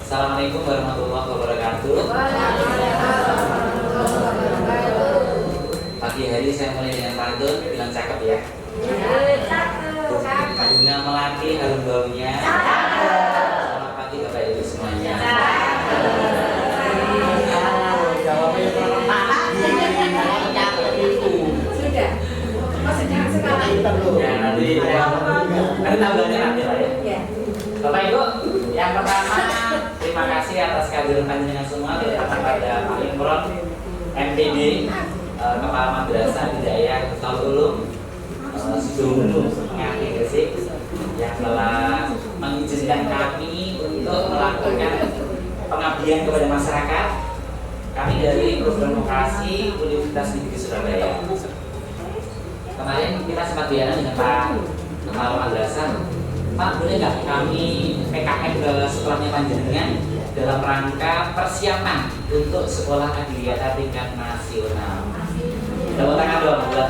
Assalamualaikum warahmatullahi wabarakatuh. Pagi hari saya mulai dengan pantun, bilang cakep ya. Bunga melati harum baunya. Selamat pagi Bapak Ibu semuanya. Jawabnya sudah. Maksudnya sekarang Ya nanti tambahnya nanti lah ya. Bapak Ibu, yang pertama terima kasih atas kehadiran panjenengan semua, terutama pada Pak Imron, MPD, Kepala Madrasah Hidayah Nurul Ulum, Sidomuno, Ngati Gresik, yang telah mengizinkan kami untuk melakukan pengabdian kepada masyarakat. Kami dari program vokasi Universitas Negeri Surabaya. Kemarin kita sempat bicara dengan Pak Kepala Madrasah. Pak, boleh nggak kami PKM ke sekolahnya panjenengan dalam rangka persiapan untuk sekolah adiwiyata tingkat nasional? Tepuk tangan dong buat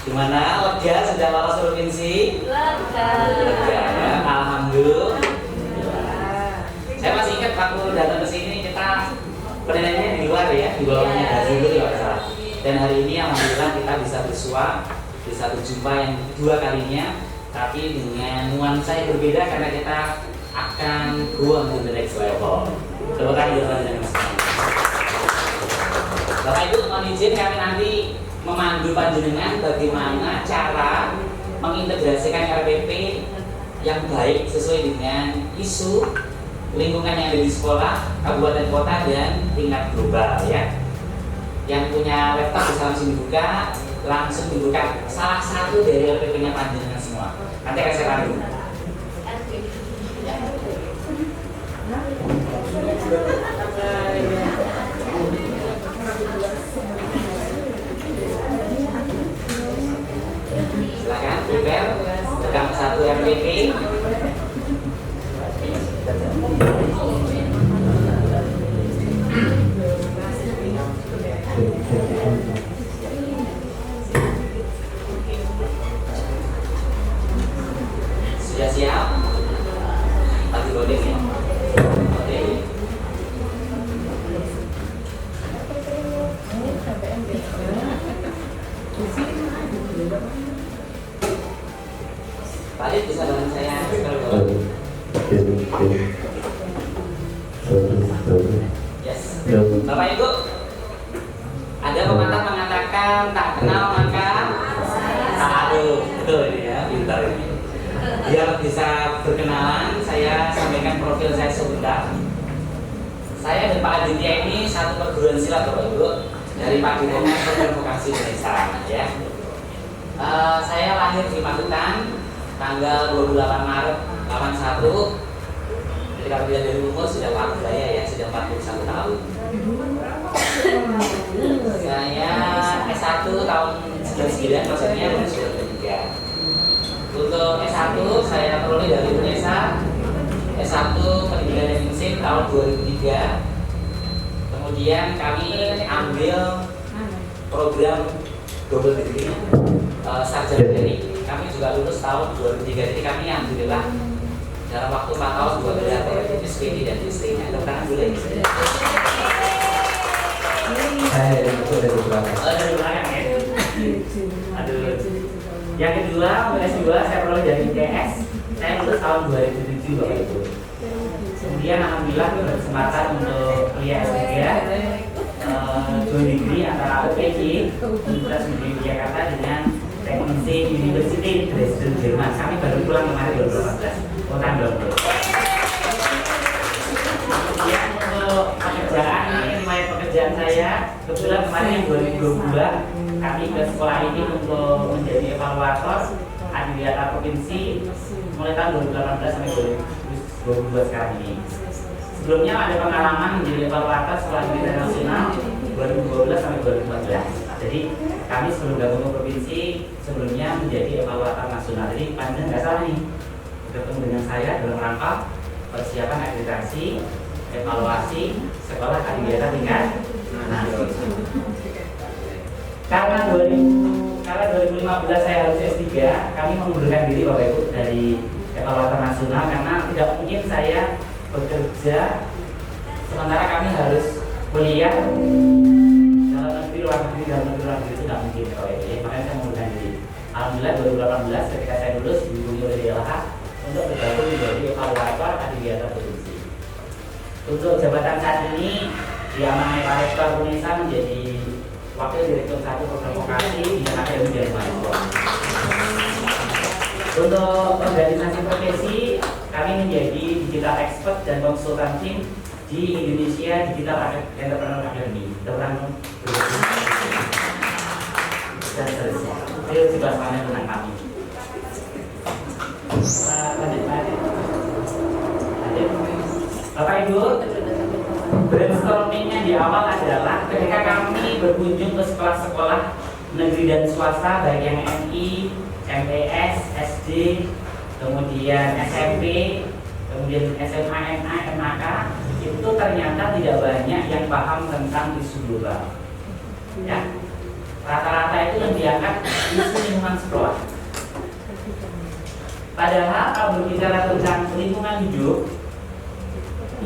gimana? Lega sudah lolos provinsi? Lega ya, alhamdulillah. Saya masih ingat waktu datang ke sini kita penilaiannya di luar ya, di bawahnya Hazul ya Pak. Dan hari ini alhamdulillah kita bisa bersua, bisa berjumpa yang kedua kalinya, tapi dengan nuansa yang berbeda karena kita akan go on to the next level. Tepuk tangan buat panjenengan semua. Bapak Ibu, mohon izin kami nanti memandu panjenengan bagaimana cara mengintegrasikan RPP yang baik sesuai dengan isu lingkungan yang ada di sekolah, kabupaten kota dan tingkat global ya. Yang punya laptop bisa langsung dibuka salah satu dari RPP-nya panjenengan semua. Nanti akan saya pandu. Silakan prepare, pegang satu RPP. Sudah siap? Pasti bodeng ya? Oke. Pak Adit bisa bantu saya scroll. Yes. Bapak Ibu, ada pepatah mengatakan tak kenal maka tak aduh, betul ini ya, pintar ini. Biar bisa berkenalan, saya sampaikan profil saya sebentar. Saya dan Pak Aditya ini satu perguruan silat Bapak Ibu dari Padepokan Program Vokasi Indonesia ya. Saya lahir di Magetan tanggal 28 Maret 81. Jadi kalau dilihat dari umur sudah Pak Budaya ya, sudah 41 tahun. Saya S1 tahun 99, maksudnya lulus 2003. Untuk S1 saya peroleh dari Indonesia, S1 Pendidikan dan Mesin tahun 2003. Kemudian kami ambil program double degree sarjana teknik. Kami juga lulus tahun 2003. Jadi kami alhamdulillah dalam waktu 4 tahun 2 gelar SPD dan SD-nya. Tepuk tangan dulu ya. Saya dari belakang. Dari belakang ya. Aduh. Yang kedua, S2 saya peroleh dari ITS. Saya lulus tahun 2007 Bapak Ibu. Kemudian alhamdulillah berkesempatan untuk kuliah S3 joint degree antara UPJ Universitas Negeri Jakarta dengan Teknisi University Dresden Jerman. Kami baru pulang kemarin 2018. Kota Dongkol. Kemudian untuk pekerjaan ini riwayat pekerjaan saya kebetulan kemarin yang 2022 kami ke sekolah ini untuk menjadi evaluator adiwiyata provinsi mulai tahun 2018 sampai 2022 sekarang ini. Sebelumnya ada pengalaman menjadi evaluator sekolah adiwiyata nasional 2012 sampai 2014. Jadi kami sebelum gabung ke provinsi sebelumnya menjadi evaluator nasional. Jadi panjang nggak salah nih bertemu dengan saya dalam rangka persiapan akreditasi evaluasi sekolah adiwiyata tingkat nasional. Karena 2015 saya harus S3, kami mengundurkan diri Bapak Ibu dari evaluator nasional karena tidak mungkin saya bekerja sementara kami harus kuliah dalam negeri, luar negeri, dalam negeri, luar negeri itu tidak mungkin kalau ini. Makanya saya mengundurkan diri. Alhamdulillah 2018 ketika saya lulus dihubungi oleh DLH untuk bergabung menjadi evaluator adiwiyata produksi. Untuk jabatan saat ini diamanai Pak Rektor Unesa menjadi Wakil Direktur 1 Program Vokasi di Akademi Biaya Mahasiswa. Untuk organisasi profesi, kami menjadi digital expert dan konsultan tim di Indonesia Digital Entrepreneur Academy. Dan seterusnya. Itu juga sama dengan kami. Bapak Ibu, brainstormingnya di awal adalah ketika kami berkunjung ke sekolah-sekolah negeri dan swasta baik yang MI, MTS, SD, kemudian SMP, kemudian SMA, MA, MAK, itu ternyata tidak banyak yang paham tentang isu global. Ya, rata-rata itu yang diangkat isu lingkungan sekolah. Padahal kalau berbicara tentang lingkungan hidup,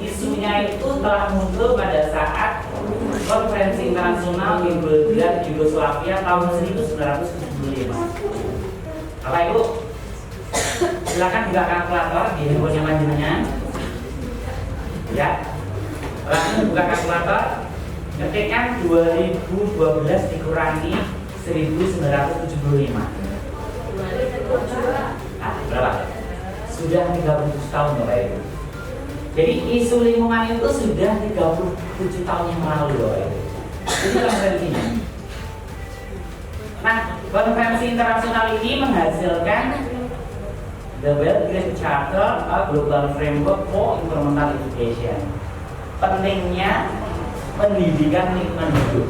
isunya itu telah muncul pada saat Konferensi Internasional di Belgrad, Yugoslavia tahun 1975. Bapak Ibu, silakan buka kalkulator di handphonenya panjenengan. Ya, langsung buka kalkulator. Ketikkan 2012 dikurangi 1975. Nah, berapa? Sudah 37 tahun Bapak Ibu. Jadi isu lingkungan itu sudah 37 tahun yang lalu Bapak Ibu. Ini konferensinya. Nah, konferensi internasional ini menghasilkan The Belgrade Charter, a Global Framework for Environmental Education. Pentingnya pendidikan lingkungan hidup.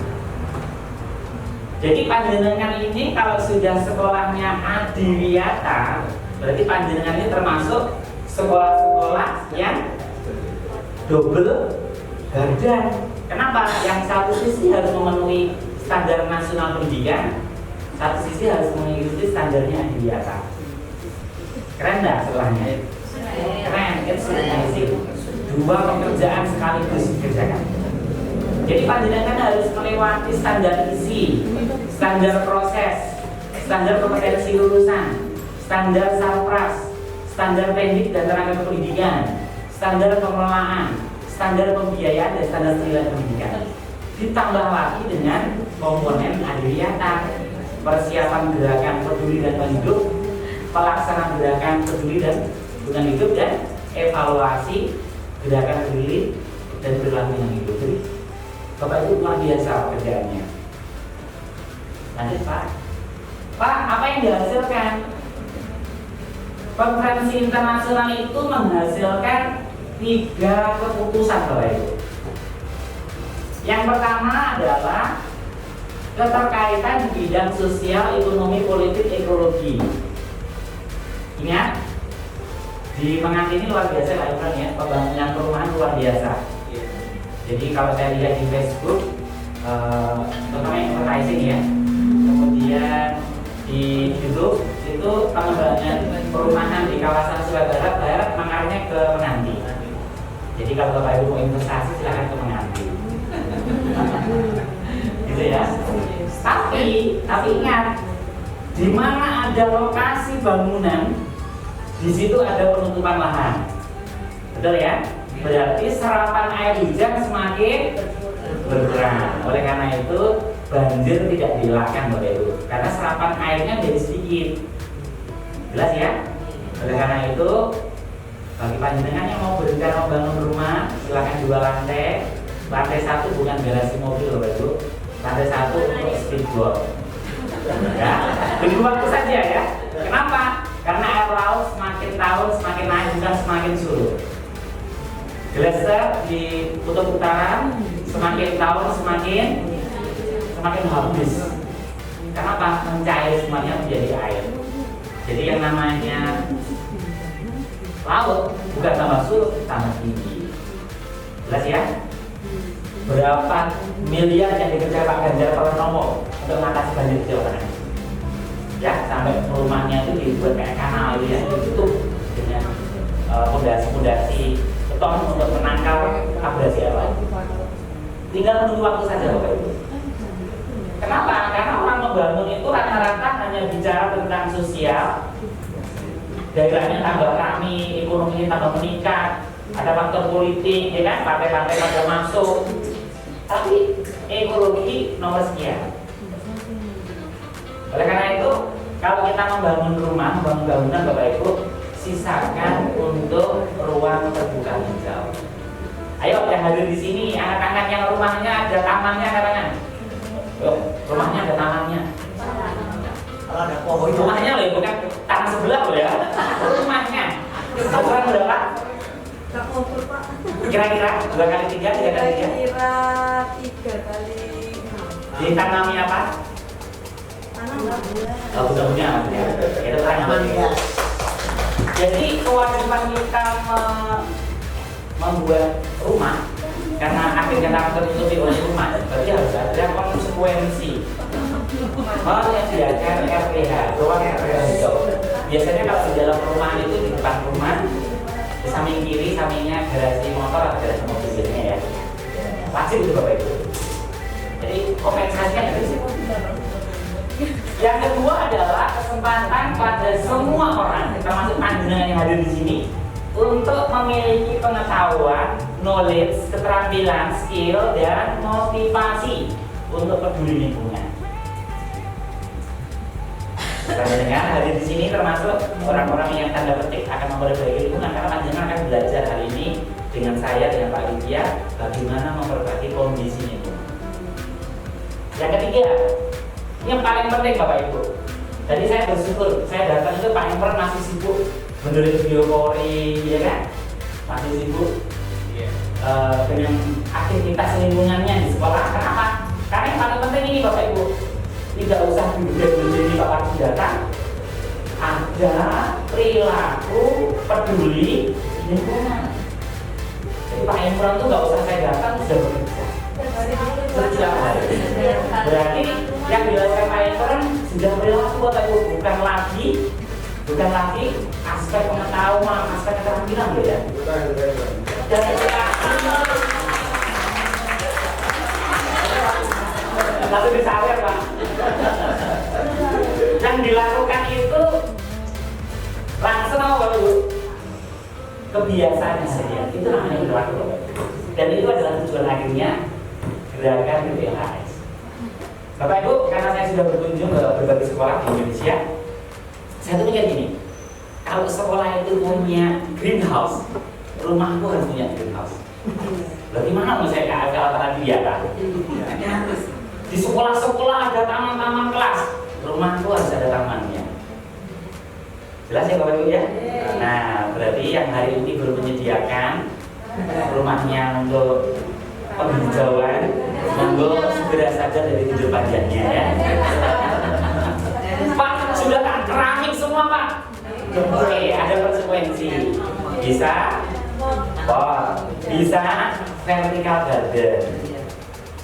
Jadi panjenengan ini kalau sudah sekolahnya adiwiyata, berarti panjenengan ini termasuk sekolah-sekolah yang double garda. Kenapa? Yang satu sisi harus memenuhi standar nasional pendidikan, satu sisi harus mengikuti standarnya adiwiyata. Keren nggak sekolahnya? Keren, itu amazing. Dua pekerjaan sekaligus dikerjakan. Jadi panjenengan harus melewati standar isi, standar proses, standar kompetensi lulusan, standar sarpras, standar pendidik dan tenaga pendidikan, standar pengelolaan, standar pembiayaan dan standar penilaian pendidikan. Ditambah lagi dengan komponen adiwiyata, persiapan gerakan peduli dan hidup, pelaksanaan gerakan peduli dan lingkungan hidup, dan evaluasi gerakan peduli dan perilaku yang hidup. Jadi Bapak Ibu luar biasa pekerjaannya. Lanjut Pak. Pak, apa yang dihasilkan? Konferensi internasional itu menghasilkan 3 keputusan Bapak Ibu. Yang pertama adalah keterkaitan di bidang sosial, ekonomi, politik, ekologi. Ingat, di Menganti ini luar biasa Pak Imran ya, pembangunan perumahan luar biasa. Jadi kalau saya lihat di Facebook, terutama advertising ya, kemudian di YouTube itu pengembangan perumahan di kawasan Surabaya Barat mengarahnya ke Menganti. Jadi kalau Bapak Ibu mau investasi silahkan ke Menganti. Gitu ya. Tapi ingat, di mana ada lokasi bangunan, di situ ada penutupan lahan. Betul ya? Berarti serapan air hujan semakin berkurang. Oleh karena itu banjir tidak dielakkan Bapak Ibu, karena serapan airnya jadi sedikit. Jelas ya? Oleh karena itu bagi panjenengan yang mau berencana membangun rumah, silakan 2 lantai. Lantai 1 bukan garasi mobil Bapak Ibu. Lantai 1 untuk speedboat. Ya, tunggu waktu saja ya. Kenapa? Karena air laut semakin tahun semakin naik, bukan semakin surut. Glaser di kutub utara semakin tahun semakin habis. Kenapa? Mencair semuanya menjadi air. Jadi yang namanya laut bukan tambah surut, tambah tinggi. Jelas ya? Berapa miliar yang dikerjakan Pak Ganjar Pranowo untuk mengatasi banjir di Jawa Tengah? Ya, sampai rumahnya itu dibuat kayak kanal gitu ya, ditutup dengan pondasi-pondasi beton untuk menangkal abrasi awan. Tinggal menunggu waktu saja Bapak Ibu. Kenapa? Karena orang membangun itu rata-rata hanya bicara tentang sosial, daerahnya tambah ramai, ekonominya tambah meningkat, ada faktor politik, ya kan, partai-partai pada masuk. Tapi ekologi nomor sekian. Oleh karena itu, kalau kita membangun rumah, membangun bangunan Bapak Ibu, sisakan untuk ruang terbuka hijau. Ayo yang hadir di sini, anak-anak yang rumahnya ada tamannya karangan. Yuk, rumahnya ada tamannya. Kalau ada pohon. Rumahnya loh, bukan tanah sebelah loh ya. Rumahnya. Ukuran berapa? Tak ngukur Pak. Kira-kira 2 kali 3, 3 kali 3. Kira 3 kali. Ditanami apa? Tanam buah. Oh, bukan-bukan ya. Itu tanaman ya. Jadi kewajiban kita membuat rumah karena akhirnya kita tertutupi oleh rumah, berarti harus ada konsekuensi menyediakan RPH, ruang RPH hijau. Biasanya kalau di dalam rumah itu di depan rumah, di samping kiri, sampingnya garasi motor atau garasi mobil biasanya ya. Wajib itu Bapak Ibu. Jadi kompensasinya dari situ. Yang kedua adalah kesempatan pada semua orang, termasuk panjenengan yang hadir di sini, untuk memiliki pengetahuan, knowledge, keterampilan, skill, dan motivasi untuk peduli lingkungan. Panjenengan hadir di sini termasuk orang-orang yang tanda petik akan memperbaiki lingkungan, karena panjenengan akan belajar hari ini dengan saya, dengan Pak Lidya, bagaimana memperbaiki kondisi lingkungan. Yang ketiga, yang paling penting Bapak Ibu. Tadi saya bersyukur, saya datang itu Pak Emper masih sibuk meneliti biopori, ya kan? Masih sibuk dengan aktivitas lingkungannya di sekolah. Kenapa? Karena yang paling penting ini Bapak Ibu, tidak usah dibeli Bapak datang, ada perilaku peduli lingkungan. Jadi Pak Emper itu nggak usah saya datang, sudah bekerja. Berarti yang dilakukan Pak Emper sudah perilaku Bapak Ibu, bukan lagi aspek pengetahuan, aspek keterampilan ya. Dan lalu disawer Pak. Yang dilakukan itu langsung sama Bapak Ibu, kebiasaan saja. Itu namanya perilaku Bapak Ibu. Dan itu adalah tujuan akhirnya gerakan BPHS. Bapak Ibu, karena saya sudah berkunjung ke berbagai sekolah di Indonesia, saya tuh mikir gini, kalau sekolah itu punya greenhouse, rumahku harus punya greenhouse. Lalu gimana mau saya ke alternatif ya kan? Di sekolah-sekolah ada taman-taman kelas, rumahku harus ada tamannya. Jelas ya Bapak Ibu ya? Nah, berarti yang hari ini belum menyediakan rumahnya untuk penghijauan, monggo segera saja dari tidur panjangnya ya. Pak, sudah tak keramik semua Pak. Oke, ada konsekuensi. Bisa bisa vertical garden.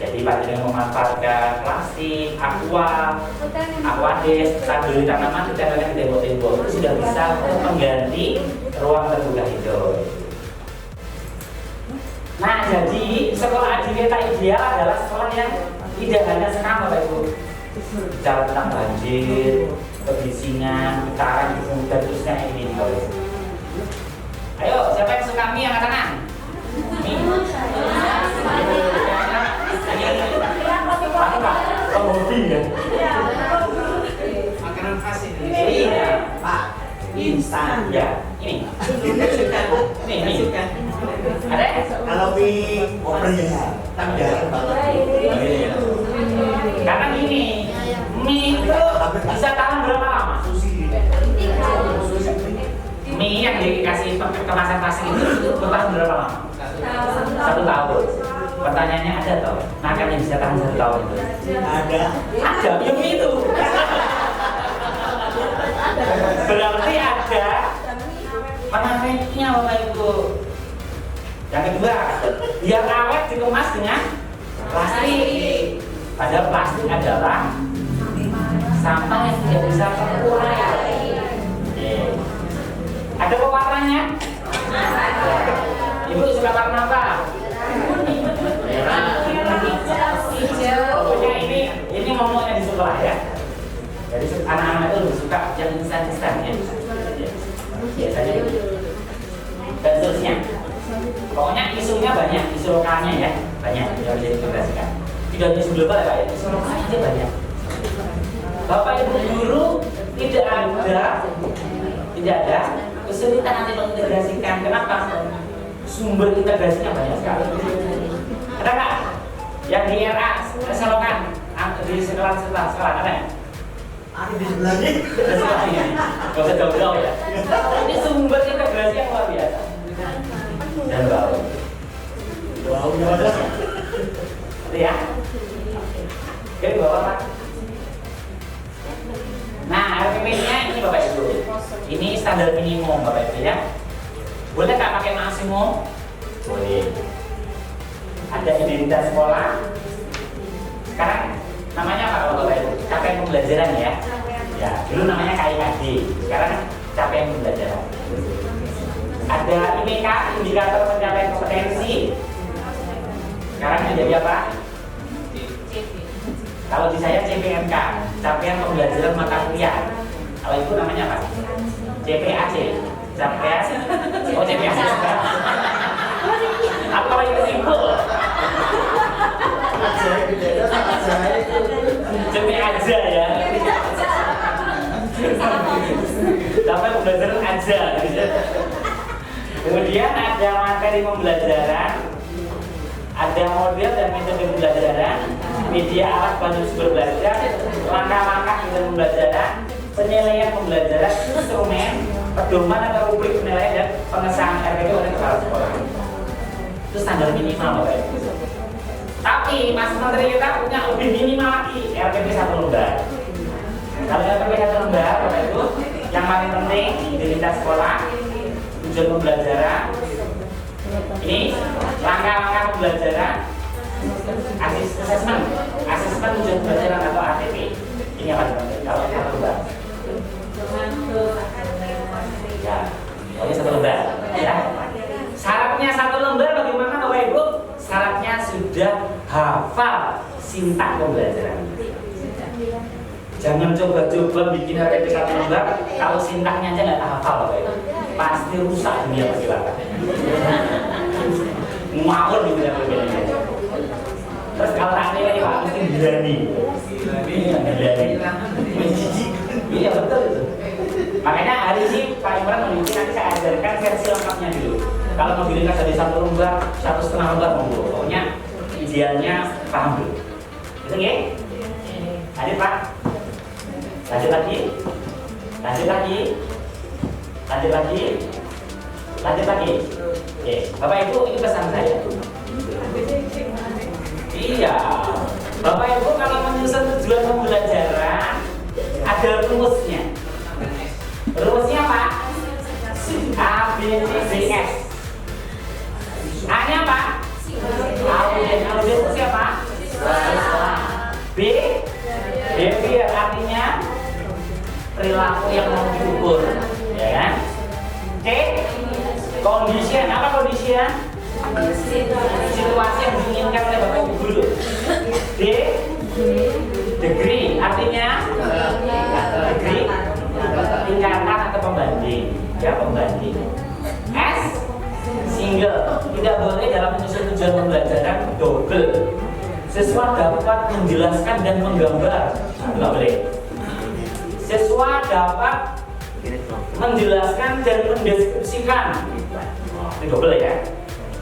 Jadi Pak dengan memanfaatkan plastik, aquades, tanggul tanaman ditempelkan di tembok-tembok, itu sudah bisa untuk mengganti ruang terbuka hijau. Nah, jadi sekolah Adivita ideal adalah sekolah yang tidak hanya sekarang Bapak Ibu bicara tentang banjir, kebisingan, getaran, kemudian terusnya ini guys. Ayo, siapa yang suka mie angkat tangan? Mie. Hobi ya? Makanan khas ini. Iya, Pak. Instan. Ya, ini. Ini. Ada? Kalau mie operi, tak jarang banget. Karena gini, mie itu bisa tahan berapa lama? Mie yang dikasih kemasan plastik itu bertahan berapa lama? 1 tahun. Pertanyaannya ada tau? Makan yang bisa tahan 1 tahun itu? Ada. Ada, ya mie itu. Berarti ada penawetnya Bapak Ibu. Yang kedua, biar awet dikemas dengan plastik. Padahal plastik adalah sampah yang tidak bisa terurai. Ada pewarnanya? Ibu suka warna apa? Merah. Hijau. Pokoknya ini ngomongnya di sekolah ya. Jadi anak-anak itu lebih suka yang instan-instan ya. Biasanya dan seterusnya. Pokoknya isunya banyak, isu lokalnya ya banyak yang bisa diintegrasikan. Tidak hanya isu global ya Pak, isu lokalnya aja banyak. Bapak Ibu guru tidak ada kesulitan nanti mengintegrasikan. Kenapa? Sumber integrasinya banyak sekali. Ada nggak? Yang di RA, selokan, di sekolah ada nggak? Ada di sebelahnya. Ada sebelahnya. Gak usah jauh-jauh ya. Ini sumber integrasi yang luar biasa. Dan bau. Baunya ada. Itu ya. Oke, Bapak Pak. Nah, RPP-nya ini Bapak Ibu. Ini standar minimum Bapak Ibu ya. Boleh nggak pakai maksimum? Boleh. Ada identitas sekolah. Sekarang namanya apa kalau Bapak Ibu? Capaian pembelajaran ya. Ya, dulu namanya KIKD. Sekarang capaian pembelajaran. Ada IPK, indikator pencapaian kompetensi. Sekarang menjadi apa? Kalau di saya CPMK, capaian pembelajaran mata kuliah. Kalau itu namanya apa? CPAC, capaian. Oh CPAC. Apa yang simpel? CPA aja ya. Capaian pembelajaran aja. Kemudian ada materi pembelajaran, ada model dan metode pembelajaran, media alat bantu sumber belajar, langkah-langkah dalam pembelajaran, penilaian pembelajaran, instrumen, pedoman atau rubrik penilaian dan pengesahan RPP oleh kepala sekolah. Itu standar minimal Bapak Ibu. Tapi Mas Menteri kita punya lebih minimal lagi, RPP 1 lembar. Kalau RPP 1 lembar Bapak Ibu, yang paling penting identitas sekolah, tujuan pembelajaran, ini langkah-langkah pembelajaran, asesmen tujuan pembelajaran atau ATP. Ini yang paling penting kalau 1 lembar. Ya, pokoknya 1 lembar. Ya. Syaratnya 1 lembar bagaimana Bapak Ibu? Syaratnya sudah hafal sintak pembelajaran. Jangan coba-coba bikin RPP 1 lembar kalau sintaknya aja nggak hafal Bapak Ibu. Pasti rusak dunia persilakan. Ngawur gitu ya RPP-nya. Terus kalau tak nilai Pak mesti berani. Iya betul itu. Makanya hari ini Pak Imran menunjuk nanti saya ajarkan versi lengkapnya dulu. Kalau mau diringkas dari 1 lembar, 1,5 lembar monggo. Pokoknya idealnya paham dulu. Gitu ya? Lanjut Pak. Lanjut lagi. Oke, Bapak Ibu ini pesan saya. Iya. Bapak Ibu kalau menyusun tujuan pembelajaran ada rumusnya. Rumusnya apa? A, B, C, D, S. A-nya apa? Audien itu siapa? B, behavior artinya perilaku yang mau diukur, ya kan? C, condition. Apa condition? Situasi yang diinginkan oleh Bapak Ibu guru. D, degree artinya degree tingkatan atau pembanding, ya pembanding. S, single, tidak boleh dalam menyusun tujuan pembelajaran double. Siswa dapat menjelaskan dan menggambar, tidak boleh. Siswa dapat menjelaskan dan mendeskripsikan, ini double ya.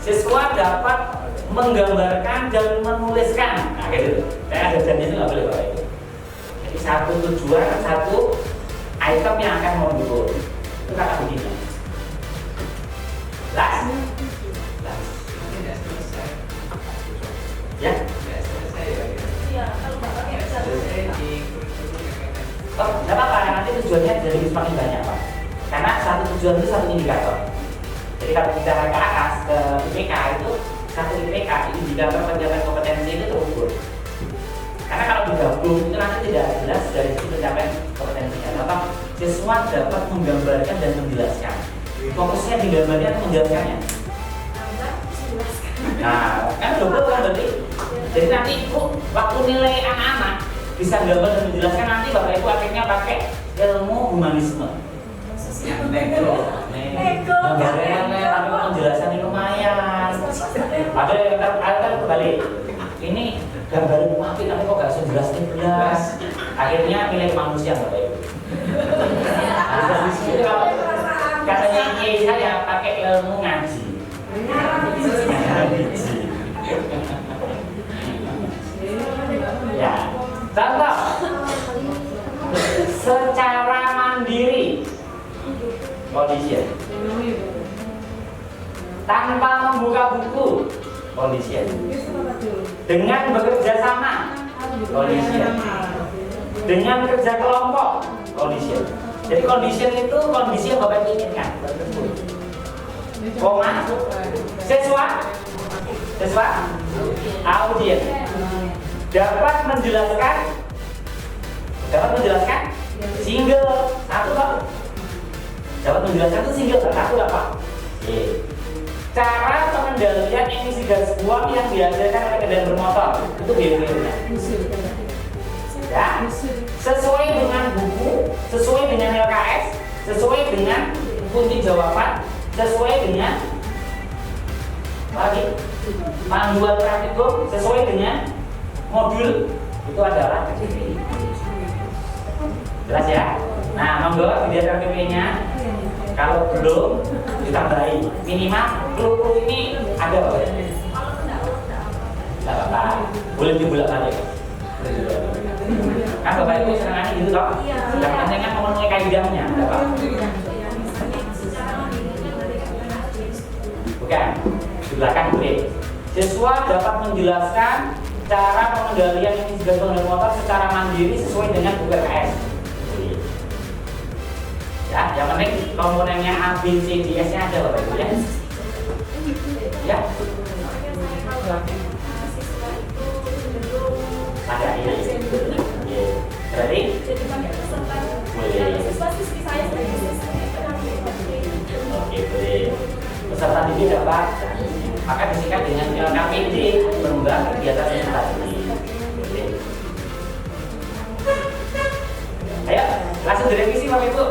Siswa dapat menggambarkan dan menuliskan, nah gitu. Saya ada janji itu nggak boleh Bapak Ibu. Jadi satu tujuan, satu item yang akan mau diukur. Itu kata begini. Last. Ya. Oh, tidak apa-apa, nanti tujuannya jadi semakin banyak Pak. Karena satu tujuan itu satu indikator. Jadi kalau bicara ke atas ke IPK itu satu IPK indikator pencapaian kompetensi itu terukur. Karena kalau digabung itu nanti tidak jelas dari sisi pencapaian kompetensinya. Contoh, siswa dapat menggambarkan dan menjelaskan. fokusnya di gambarnya atau menjelaskannya? Nah, kan double kan berarti. Jadi nanti waktu nilai anak-anak bisa gambar dan menjelaskan, nanti Bapak Ibu akhirnya pakai ilmu humanisme. Gambarnya tapi penjelasannya lumayan. Ada yang kembali. Ini gambar mati tapi kok gak sejelas-jelas. Akhirnya pilih manusia Bapak Ibu. Kalau katanya kiai saya pakai ilmu ngaji. Ya, contoh secara mandiri kondisi tanpa membuka buku kondisi dengan bekerja sama kondisi dengan kerja kelompok kondisi. Jadi kondisi itu kondisi yang Bapak inginkan. Koma siswa audiens dapat menjelaskan single satu apa? Dapat menjelaskan itu single satu apa? Cara pengendalian emisi gas buang yang dihasilkan oleh kendaraan bermotor itu biaya. Ya, sesuai dengan buku, sesuai dengan LKS, sesuai dengan kunci jawaban, sesuai dengan panduan praktikum, sesuai dengan modul itu adalah KPP. Jelas ya? Nah, monggo dilihat KPP-nya. Kalau belum ditambahi, minimal clue ini ada Pak ya? Tidak apa-apa, boleh dibolak-balik. Kan Bapak Ibu senangannya gitu toh? Yang penting kan memenuhi kaidahnya, ada apa? Bukan, di belakang boleh. Siswa dapat menjelaskan cara pengendalian emisi gas buang dari motor secara mandiri sesuai dengan UKS. Ya, yang penting komponennya A, B, C, D, S nya ada Bapak Ibu ya. Ya. Ada ini. Berarti boleh. Oke, boleh. Peserta didik dapat maka disingkat dengan KPD pengembangan kegiatan investasi. Ayo, langsung direvisi Bapak Ibu.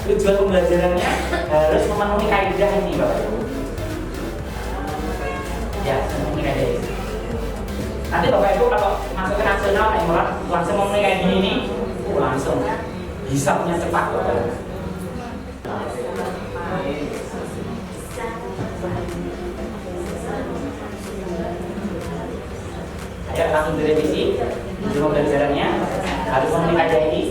Tujuan pembelajarannya harus memenuhi kaidah ini Bapak Ibu. Ya, memenuhi kaidah ini. Nanti Bapak Ibu kalau masuk ke nasional langsung memenuhi kaidah ini, langsung hisapnya cepat Bapak Ibu. Ayo langsung direvisi. Tujuan pembelajarannya harus memenuhi kaidah ini.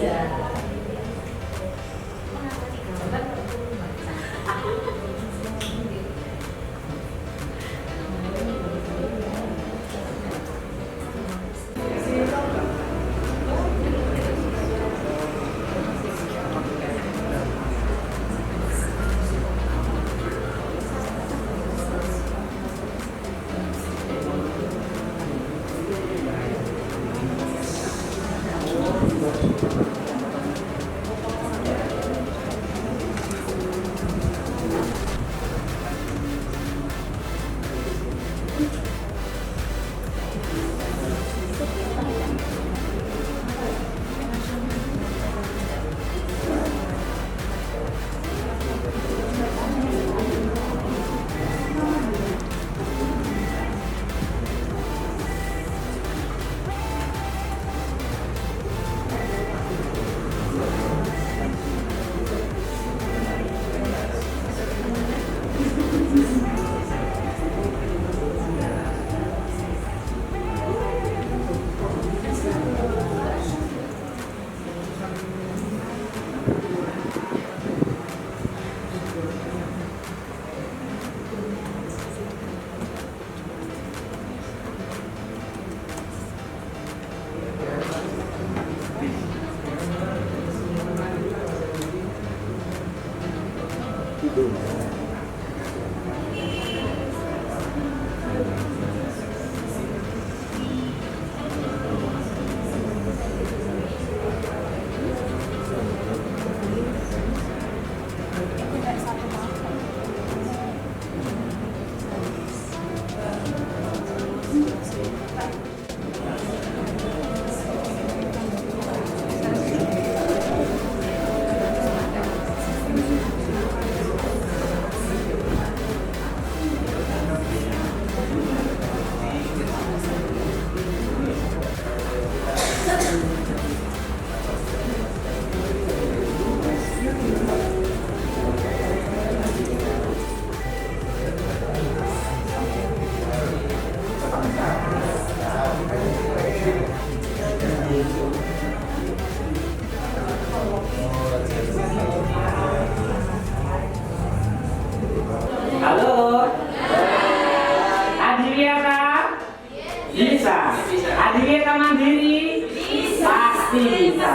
pasti bisa.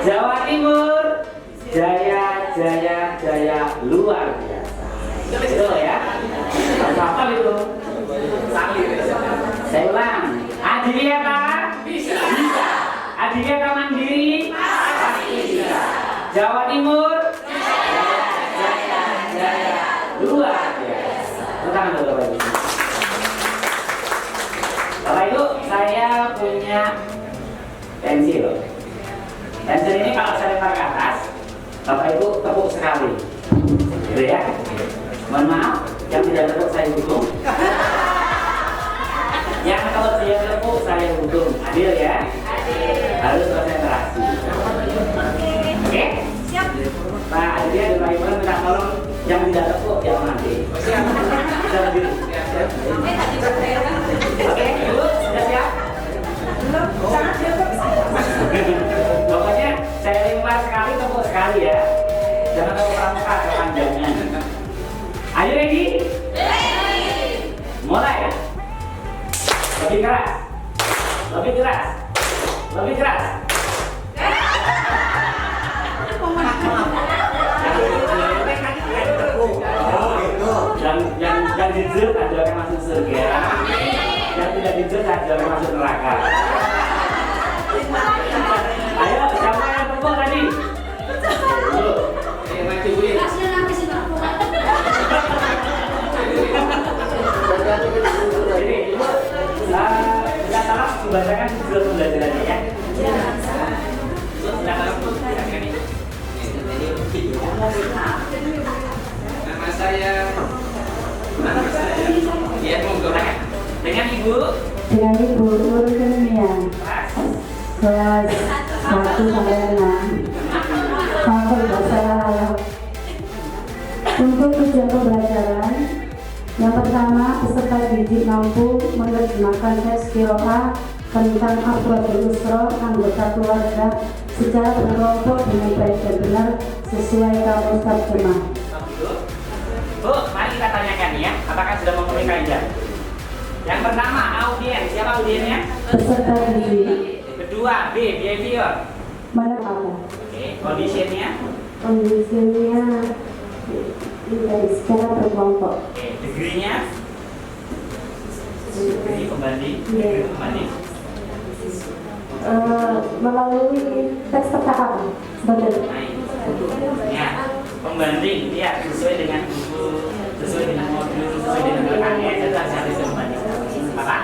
Jawa Timur, jaya, jaya, jaya luar biasa. Betul ya? Apa itu? Saya ulang. Adiwiyata bisa. Adiwiyata Mandiri pasti bisa. Jawa Timur, jaya, jaya, luar biasa. Tangan dulu Bapak Ibu. Bapak Ibu, saya punya pensil. Pensil ini kalau saya lempar ke atas, Bapak Ibu tepuk sekali. Gitu ya. Mohon maaf, yang tidak tepuk saya hukum. Yang kalau dia tepuk saya hukum. Adil ya? Adil. Harus konsentrasi. Oke? Siap. Pak Adil dan Pak Ibu minta tolong yang tidak tepuk jangan nanti. Siap. Bisa berdiri. Siap. Oke, Ibu sudah siap? Belum. Sangat siap. Pokoknya saya lempar sekali tepuk sekali ya. Jangan tepuk pramuka kepanjangnya. Are you ready? Ready. Mulai ya. Lebih keras. Lebih keras. Lebih keras. Yang dijut ada yang masuk surga. Yang tidak dijut ada yang masuk neraka. Ayo, siapa yang tepuk tadi? Jadi, kita tolong dibacakan judul pembelajarannya ya. Nama saya. Iya, monggo. Dengan Ibu. Dengan Ibu Nur Kurnia. Kelas 1 sampai 6. Fakultas Arab. Untuk tujuan pembelajaran, yang pertama, peserta didik mampu menerjemahkan teks qiraah tentang Afrodul Usra anggota keluarga secara berkelompok dengan baik dan benar sesuai kamus terjemah. Bu, mari kita tanyakan ya, apakah sudah memenuhi kaedah? Yang pertama, audiens. Siapa audiensnya? Peserta didik. Kedua, B, behavior. Mana apa? Oke, conditionnya. Kondisinya secara berkelompok. Oke, degree-nya. Degree pembanding. Degree pembanding. Melalui teks percakapan. Betul. Ya, pembanding. Ya, sesuai dengan buku, sesuai dengan modul, sesuai dengan rekannya. Itu harus pembanding. Apa?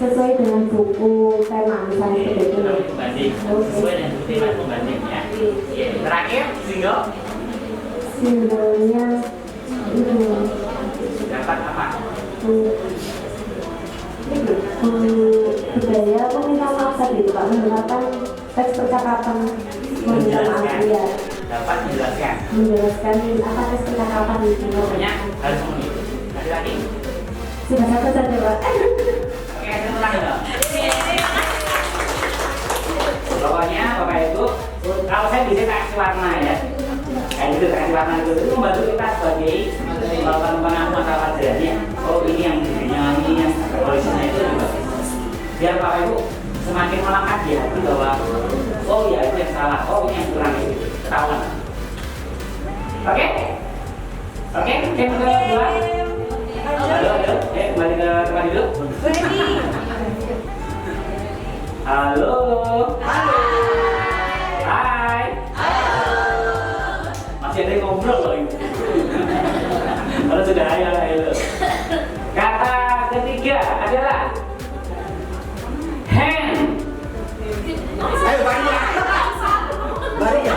Sesuai dengan buku tema misalnya seperti itu. Pembanding. Sesuai dengan buku tema pembanding ya. Oke, terakhir single. Singlenya ini Dapat apa? budaya meminta maaf tadi itu Pak, menggunakan teks percakapan meminta maaf ya. Dapat menjelaskan. Menjelaskan apa teks percakapan itu. Pokoknya harus memenuhi. Ada lagi? Sudah satu saja Pak. Oke, saya ulang ya. Pokoknya Bapak Ibu, kalau saya bisa kasih warna ya. Kayak gitu, kasih warna itu membantu kita sebagai melakukan pengakuan pelajarannya. Oh ini yang ini yang polisinya itu juga. Biar Bapak Ibu semakin melekat di hati bahwa oh ya itu yang salah, oh ini yang kurang itu ketahuan. Oke? Oke, yang kedua. Halo, kembali ke tempat duduk. Halo. Halo. Hai. Halo. Masih ada yang ngobrol loh ini. Kalau sudah ayo. Kata ketiga adalah hand. Ayo bari ya. Bari ya.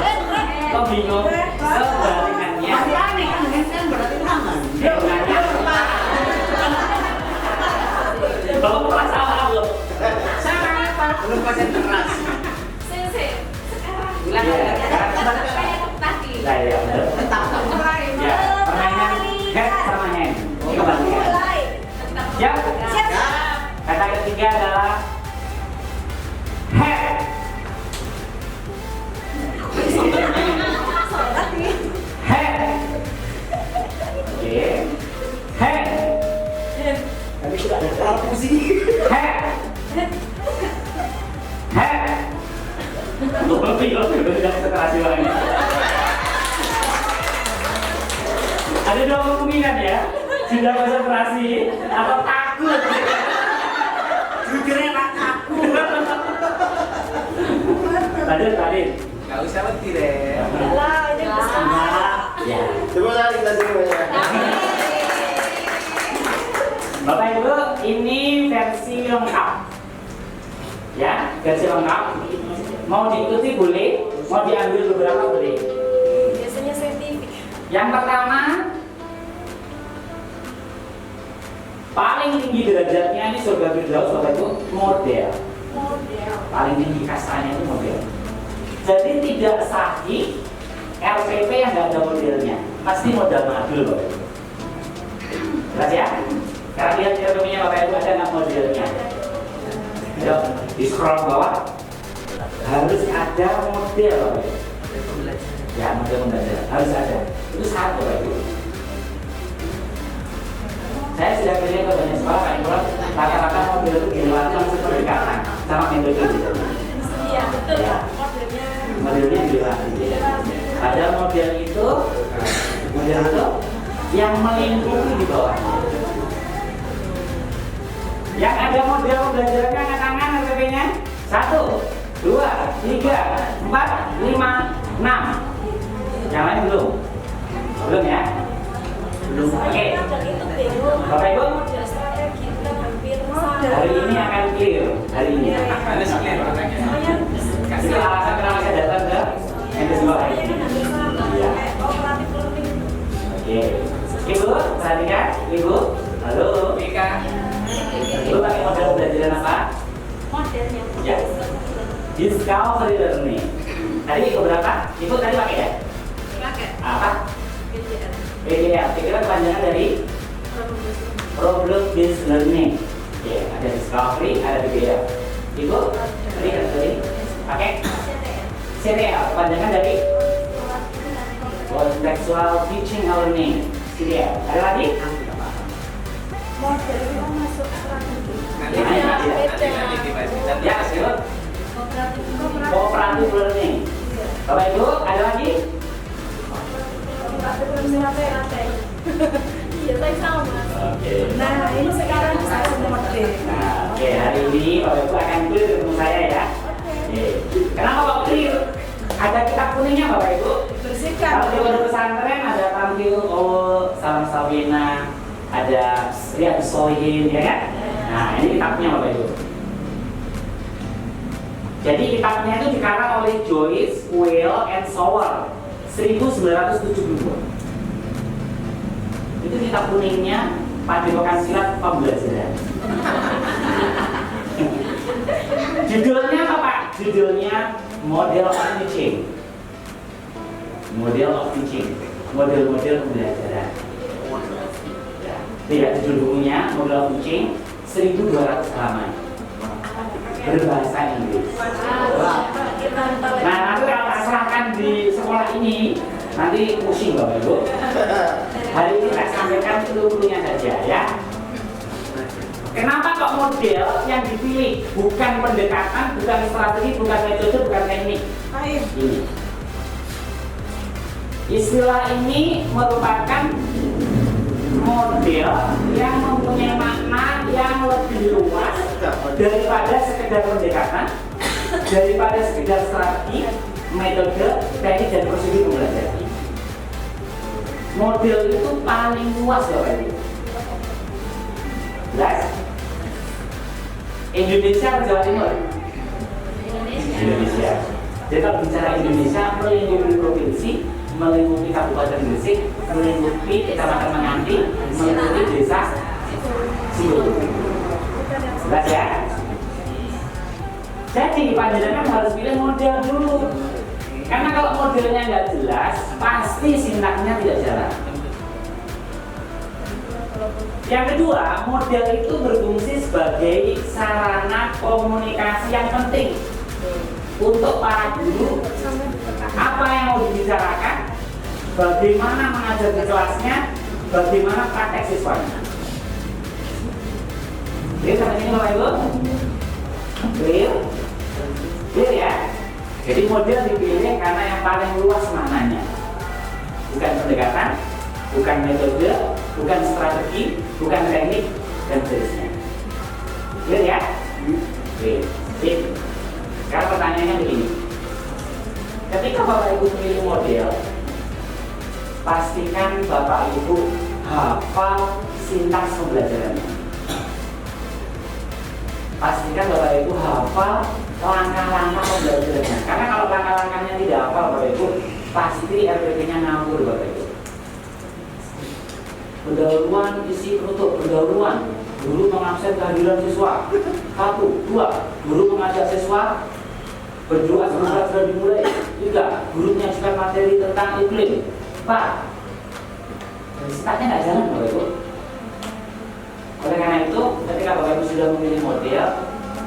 Kok bingung? Kebalikannya. Masih aneh kan hand berarti tangan. Bapak pernah salah belum? Salah Pak. Belum konsentrasi. Ulang Tadi. Lah ya, betul. Ya, permainan head sama hand. Kebalikan. Siap? Siap. Kata ketiga adalah head. Head. Oke. Head. Tapi sudah ada apa sih? Head. Head. Tidak konsentrasi orangnya. Ada dua kemungkinan ya, sudah konsentrasi atau takut. Jujurnya Pak takut. Lanjut, Radit. Gak usah mati deh. Lah, ini bisa. Ya. Coba lagi kita semuanya. Bapak Ibu, ini versi lengkap. Ya, versi lengkap. Mau diikuti boleh, mau diambil beberapa boleh. Biasanya saintifik. Yang pertama, paling tinggi derajatnya ini surga Firdaus, Bapak Ibu, model. Paling tinggi kastanya itu model. Jadi tidak sahih LPP yang nggak ada modelnya, pasti modal madul, Bapak Ibu. Jelas ya? Sekarang lihat LPP-nya Bapak Ibu ada nggak modelnya? Yuk, di scroll bawah. Harus ada model, Bapak Ibu. Ya, model pembelajaran harus ada. Itu satu, Bapak Ibu. Saya sudah kerja ke banyak sekolah, Pak Ibu. Rata-rata model itu dilakukan seperdekatan sama metode gitu. Iya, betul. Ya. Modelnya. Modelnya dilatih. Ada model itu yang melingkupi di bawah. Yang ada model pembelajarannya angkat tangan LPP-nya 1, 2, 3, 4, 5, 6. Yang lain belum? Belum ya? Belum. Oke. Bapak Ibu, Model strategi kita hampir sama. hari ini akan clear. Hari ini. Ada sih clear orangnya. Kasih alasan kenapa saya datang ke yang kedua hari ini. Iya. Operatif learning. Oke. Ibu, perhatikan. Ibu, halo. Mika. Ibu pakai model pembelajaran apa? Modelnya. Ya. Discovery learning. Tadi berapa? Ibu tadi pakai ya? Pakai. Apa? BJL. PBL. PBL kepanjangan dari problem based learning. Oke, ada discovery, ada PBL. Ibu, tadi pakai CTL. Kepanjangan dari contextual teaching and learning. CTL. Ada lagi? Model itu masuk strategi. Nanti Beda. Ya, siap. Kooperatif. Cooperative learning. Bapak Ibu, ada lagi? Kooperatif learning apa? Iya, saya sama. Oke. Nah, ini sekarang saya model. Nah, oke, hari ini Bapak Ibu akan clear ketemu saya ya. Oke. Kenapa kok clear? Ada kitab kuningnya Bapak Ibu. Bersihkan. Kalau di pondok pesantren ada tampil Salam Sawina, ada Riyadhus Shalihin, ya kan? Nah, ini kitabnya Bapak Ibu. Jadi kitabnya itu dikarang oleh Joyce, Weil, and Sauer 1972. Itu kitab kuningnya Padepokan Silat Pembelajaran. Judulnya apa Pak? Judulnya Model of Teaching. Model of Teaching. Model-model pembelajaran. Ya. Tidak, judul bukunya Model of Teaching 1200 halaman. Berbahasa Inggris. Nah, nanti kalau tak serahkan di sekolah ini, nanti pusing Bapak Ibu. Hari ini saya sampaikan seluruhnya saja ya. Kenapa kok model yang dipilih bukan pendekatan, bukan strategi, bukan metode, bukan teknik? Ini. Istilah ini merupakan model yang mempunyai makna yang lebih luas daripada sekedar pendekatan, daripada sekedar strategi, metode, teknik dan prosedur pembelajaran. Model itu paling luas Bapak Ibu. Jelas? Indonesia atau Jawa Timur? Indonesia. Jadi kalau bicara Indonesia, melingkupi provinsi, melingkupi Kabupaten Gresik, melingkupi Kecamatan Menganti, melingkupi desa Sido. Jelas ya? Jadi panjenengan harus pilih model dulu. Karena kalau modelnya nggak jelas, pasti sintaknya tidak jalan. Yang kedua, model itu berfungsi sebagai sarana komunikasi yang penting untuk para guru. Apa yang mau dibicarakan, bagaimana mengajar di kelasnya, bagaimana praktek siswanya. Jadi sampai sini Bapak Ibu? Clear? Clear ya? Jadi model dipilih karena yang paling luas maknanya. Bukan pendekatan, bukan metode, bukan strategi, bukan teknik, dan seterusnya. Clear ya? Oke. Sip. Sekarang pertanyaannya begini. Ketika Bapak Ibu memilih model, pastikan Bapak Ibu hafal sintaks pembelajarannya. Pastikan Bapak Ibu hafal langkah-langkah pembelajarannya. Karena kalau langkah-langkahnya tidak hafal Bapak Ibu, pasti RPP-nya ngawur Bapak Ibu. Pendahuluan isi penutup, pendahuluan. Guru mengabsen kehadiran siswa. 1, 2, guru mengajak siswa berdoa sebelum sudah dimulai. 3, guru menyajikan materi tentang iklim. 4, sifatnya nggak jalan Bapak Ibu. Oleh karena itu, ketika Bapak Ibu sudah memilih model,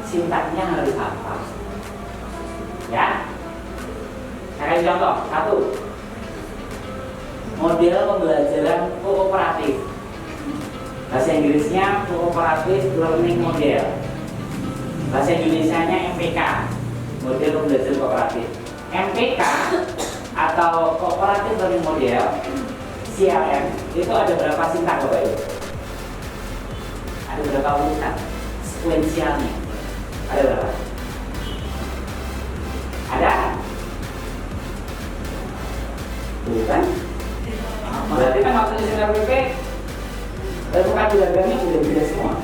sintaknya harus hafal. Ya. Saya kasih contoh. 1, model pembelajaran kooperatif. Bahasa Inggrisnya Cooperative Learning Model. Bahasa Indonesianya MPK, model pembelajaran kooperatif. MPK atau Cooperative Learning Model, CLM, itu ada berapa sintaks Bapak Ibu? Ada berapa urutan? Sekuensialnya ada berapa? Ada? Bukan? Berarti kan waktu di RPP vocabulary-nya sudah beda semua.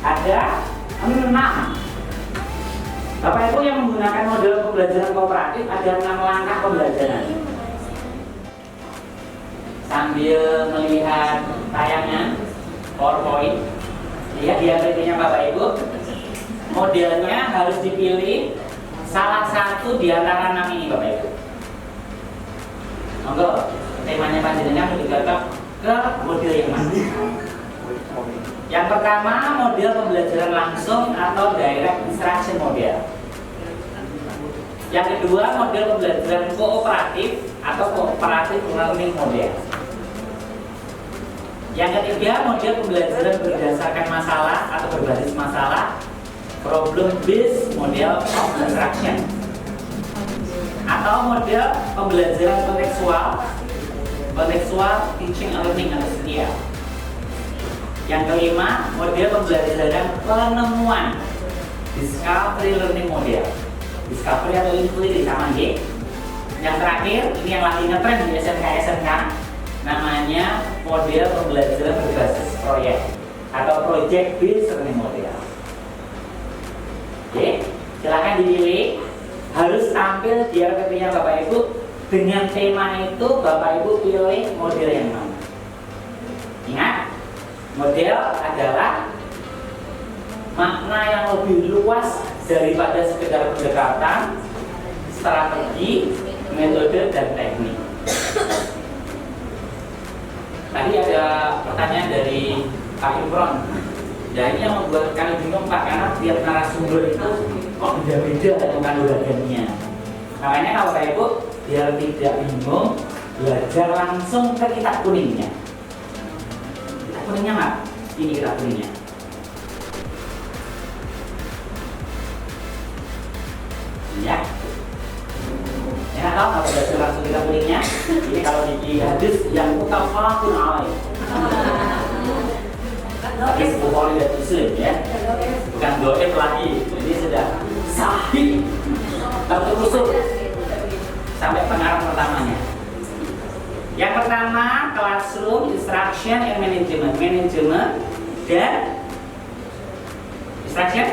Ada 6. Bapak Ibu yang menggunakan model pembelajaran kooperatif ada 6 langkah pembelajaran. Sambil melihat tayangan PowerPoint, lihat di RPP-nya Bapak Ibu, modelnya harus dipilih salah satu di antara 6 ini Bapak Ibu. Monggo, temanya panjenengan lebih cocok ke model yang mana? Yang pertama, model pembelajaran langsung atau direct instruction model. Yang kedua, model pembelajaran kooperatif atau cooperative learning model. Yang ketiga, model pembelajaran berdasarkan masalah atau berbasis masalah, problem based model of instruction. Atau model pembelajaran kontekstual teaching and learning atau STIA. Yang kelima, model pembelajaran penemuan, discovery learning model. Discovery atau inquiry sama G. Yang terakhir, ini yang lagi ngetren di SMK namanya model pembelajaran berbasis proyek atau project based learning model. Oke, silakan dipilih. Harus tampil di RPP-nya Bapak Ibu dengan tema itu. Bapak Ibu pilih model yang mana. Ingat, model adalah makna yang lebih luas daripada sekedar pendekatan, strategi, metode, dan teknik. Tadi ada pertanyaan dari Pak Imron. Ya, ini yang membuat kami bingung Pak, karena tiap narasumber itu kok beda-beda kandungannya. Makanya kalau Bapak Ibu biar tidak bingung, belajar langsung ke kitab kuningnya. Kitab kuningnya Mak, ini kitab kuningnya. Ya. Ya nggak tahu kalau belajar langsung kitab kuningnya. Ini kalau di hadis yang mutafaqun alaih. Hadis Bukhari dan Muslim ya, bukan doib lagi. Ini sudah sahih terusuk sampai pengarang pertamanya. Yang pertama, classroom instruction and management, manajemen dan instruction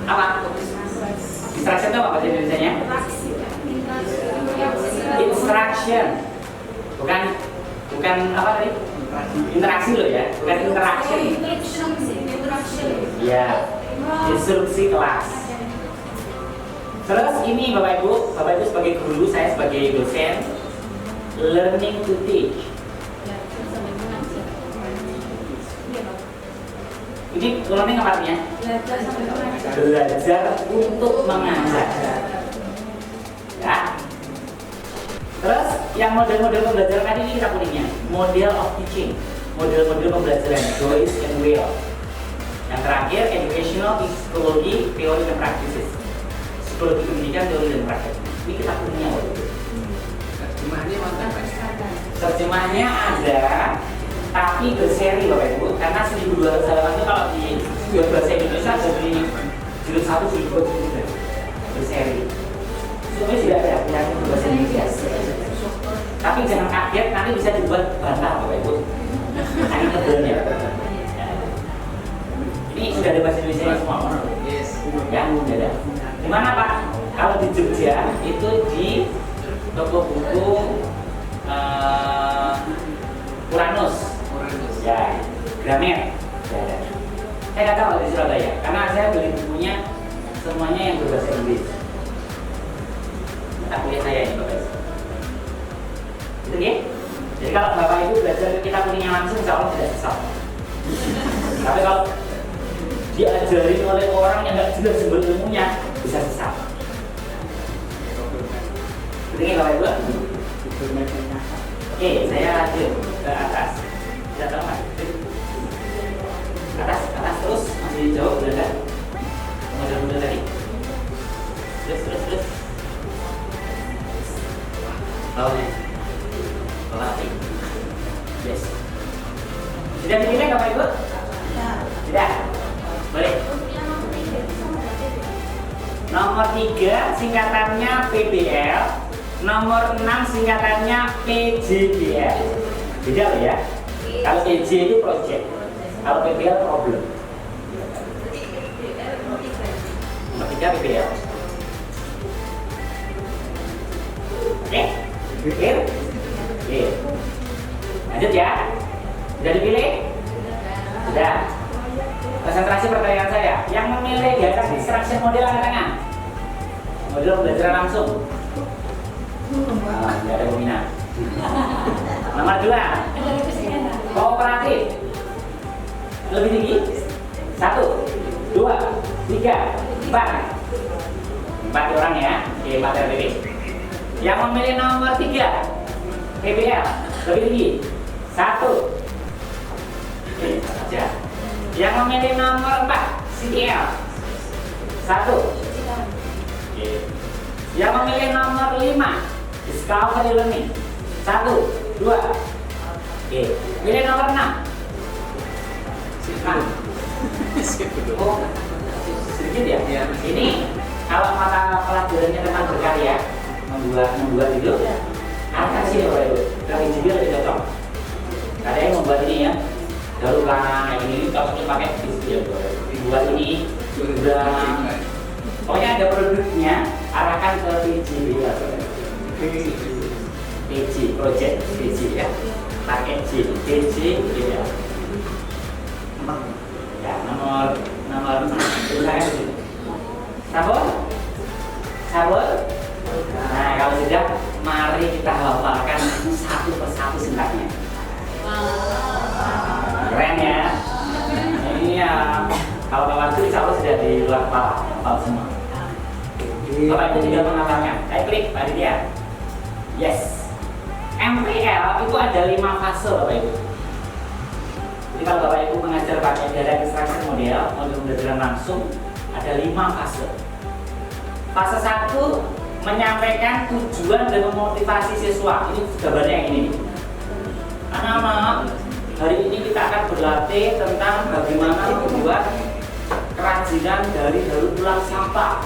apa? Instruction itu apa bahasa Indonesianya? Instruction, bukan apa tadi? Interaksi loh ya, bukan interaction. Ya, instruksi kelas. Terus ini Bapak Ibu sebagai guru, saya sebagai dosen, learning to teach. Ini learning apa artinya? Belajar untuk mengajar. Ya. Terus yang model-model pembelajaran tadi ini kita kuningnya, model of teaching, model-model pembelajaran Joyce and Will. Yang terakhir terakhir educational psikologi teori dan practices. Psikologi pendidikan teori dan praktek. Ini kita punya loh. Terjemahannya mana? Terjemahnya ada, tapi berseri Bapak Ibu, karena 1200 halaman itu kalau di buat bahasa Indonesia jadi jilid 1, jilid 2, jilid 3 berseri. Sebenarnya sudah ada yang bahasa Indonesia. Tapi jangan kaget, nanti bisa dibuat bantah Bapak Ibu. Ini tebelnya. Ini sudah ada bahasa Indonesia semua. Yes. Ya, sudah ada. Di mana Pak? Kalau di Jogja itu di toko buku Uranus. Ya, Gramet. Ya, ada. Saya nggak tahu di Surabaya, karena saya beli bukunya semuanya yang berbahasa Inggris. Tak kuliah saya ini Bapak Ibu. Itu ya. Jadi kalau Bapak Ibu belajar kita kuliahnya langsung, insya Allah tidak sesat. Tapi kalau diajarin oleh orang yang nggak jelas sumber ilmunya, bisa sesat. Itu ya Bapak Ibu. Oke, saya lanjut ke atas. Tidak tahu nggak? Atas terus masih jauh berada. Model-model tadi. Terus. Bawahnya. Bawah lagi. Yes. Sudah dipilih Bapak Ibu? Tidak. Boleh. Nomor 3 singkatannya PBL. Nomor 6 singkatannya PJBL. Beda loh ya. Kalau PJ itu project, kalau PBL problem. Nomor 3 PBL. Oke, clear? Clear. Lanjut ya. Sudah dipilih? Sudah. Konsentrasi pertanyaan saya. Yang memilih diatas instruction model angkat tangan. Model belajar langsung. Tidak ada peminat. Nomor 2 kooperatif. Lebih tinggi 1, 2, 3, 4 orang ya. Oke, 4 RPP. Yang memilih nomor 3 PBL lebih tinggi 1. Oke, saja. Yang memilih nomor 4 CTL 1. Oke. Yang memilih nomor 5 Discovery Learning 1, 2. Oke. Pilih nomor 6. Oh, sedikit ya? Iya. Ini kalau mata pelajarannya tentang berkarya, membuat itu, akan sih Bapak Ibu. Tapi juga lebih cocok. Ada yang membuat ini ya, daur ulang kayak gini, cocoknya pakai dispil. Dibuat ini sudah. Pokoknya ada produknya, arahkan ke PJ project PJ ya, pakai PJ ya. Ya, nomor saya sabun. Nah, kalau sudah, mari kita hafalkan satu persatu singkatnya. Keren ya. Ini ya, kalau kawan itu insya Allah sudah di luar kepala, hafal semua. Bapak Ibu juga menghafalkan. Saya klik Pak Aditya. Yes. MPL itu ada 5 fase Bapak Ibu. Jadi kalau Bapak Ibu mengajar pakai direct instruction model belajar langsung, ada 5 fase. Fase 1 menyampaikan tujuan dan memotivasi siswa. Ini gambarnya yang ini. Anak-anak, hari ini kita akan berlatih tentang bagaimana membuat kerajinan dari daur ulang sampah.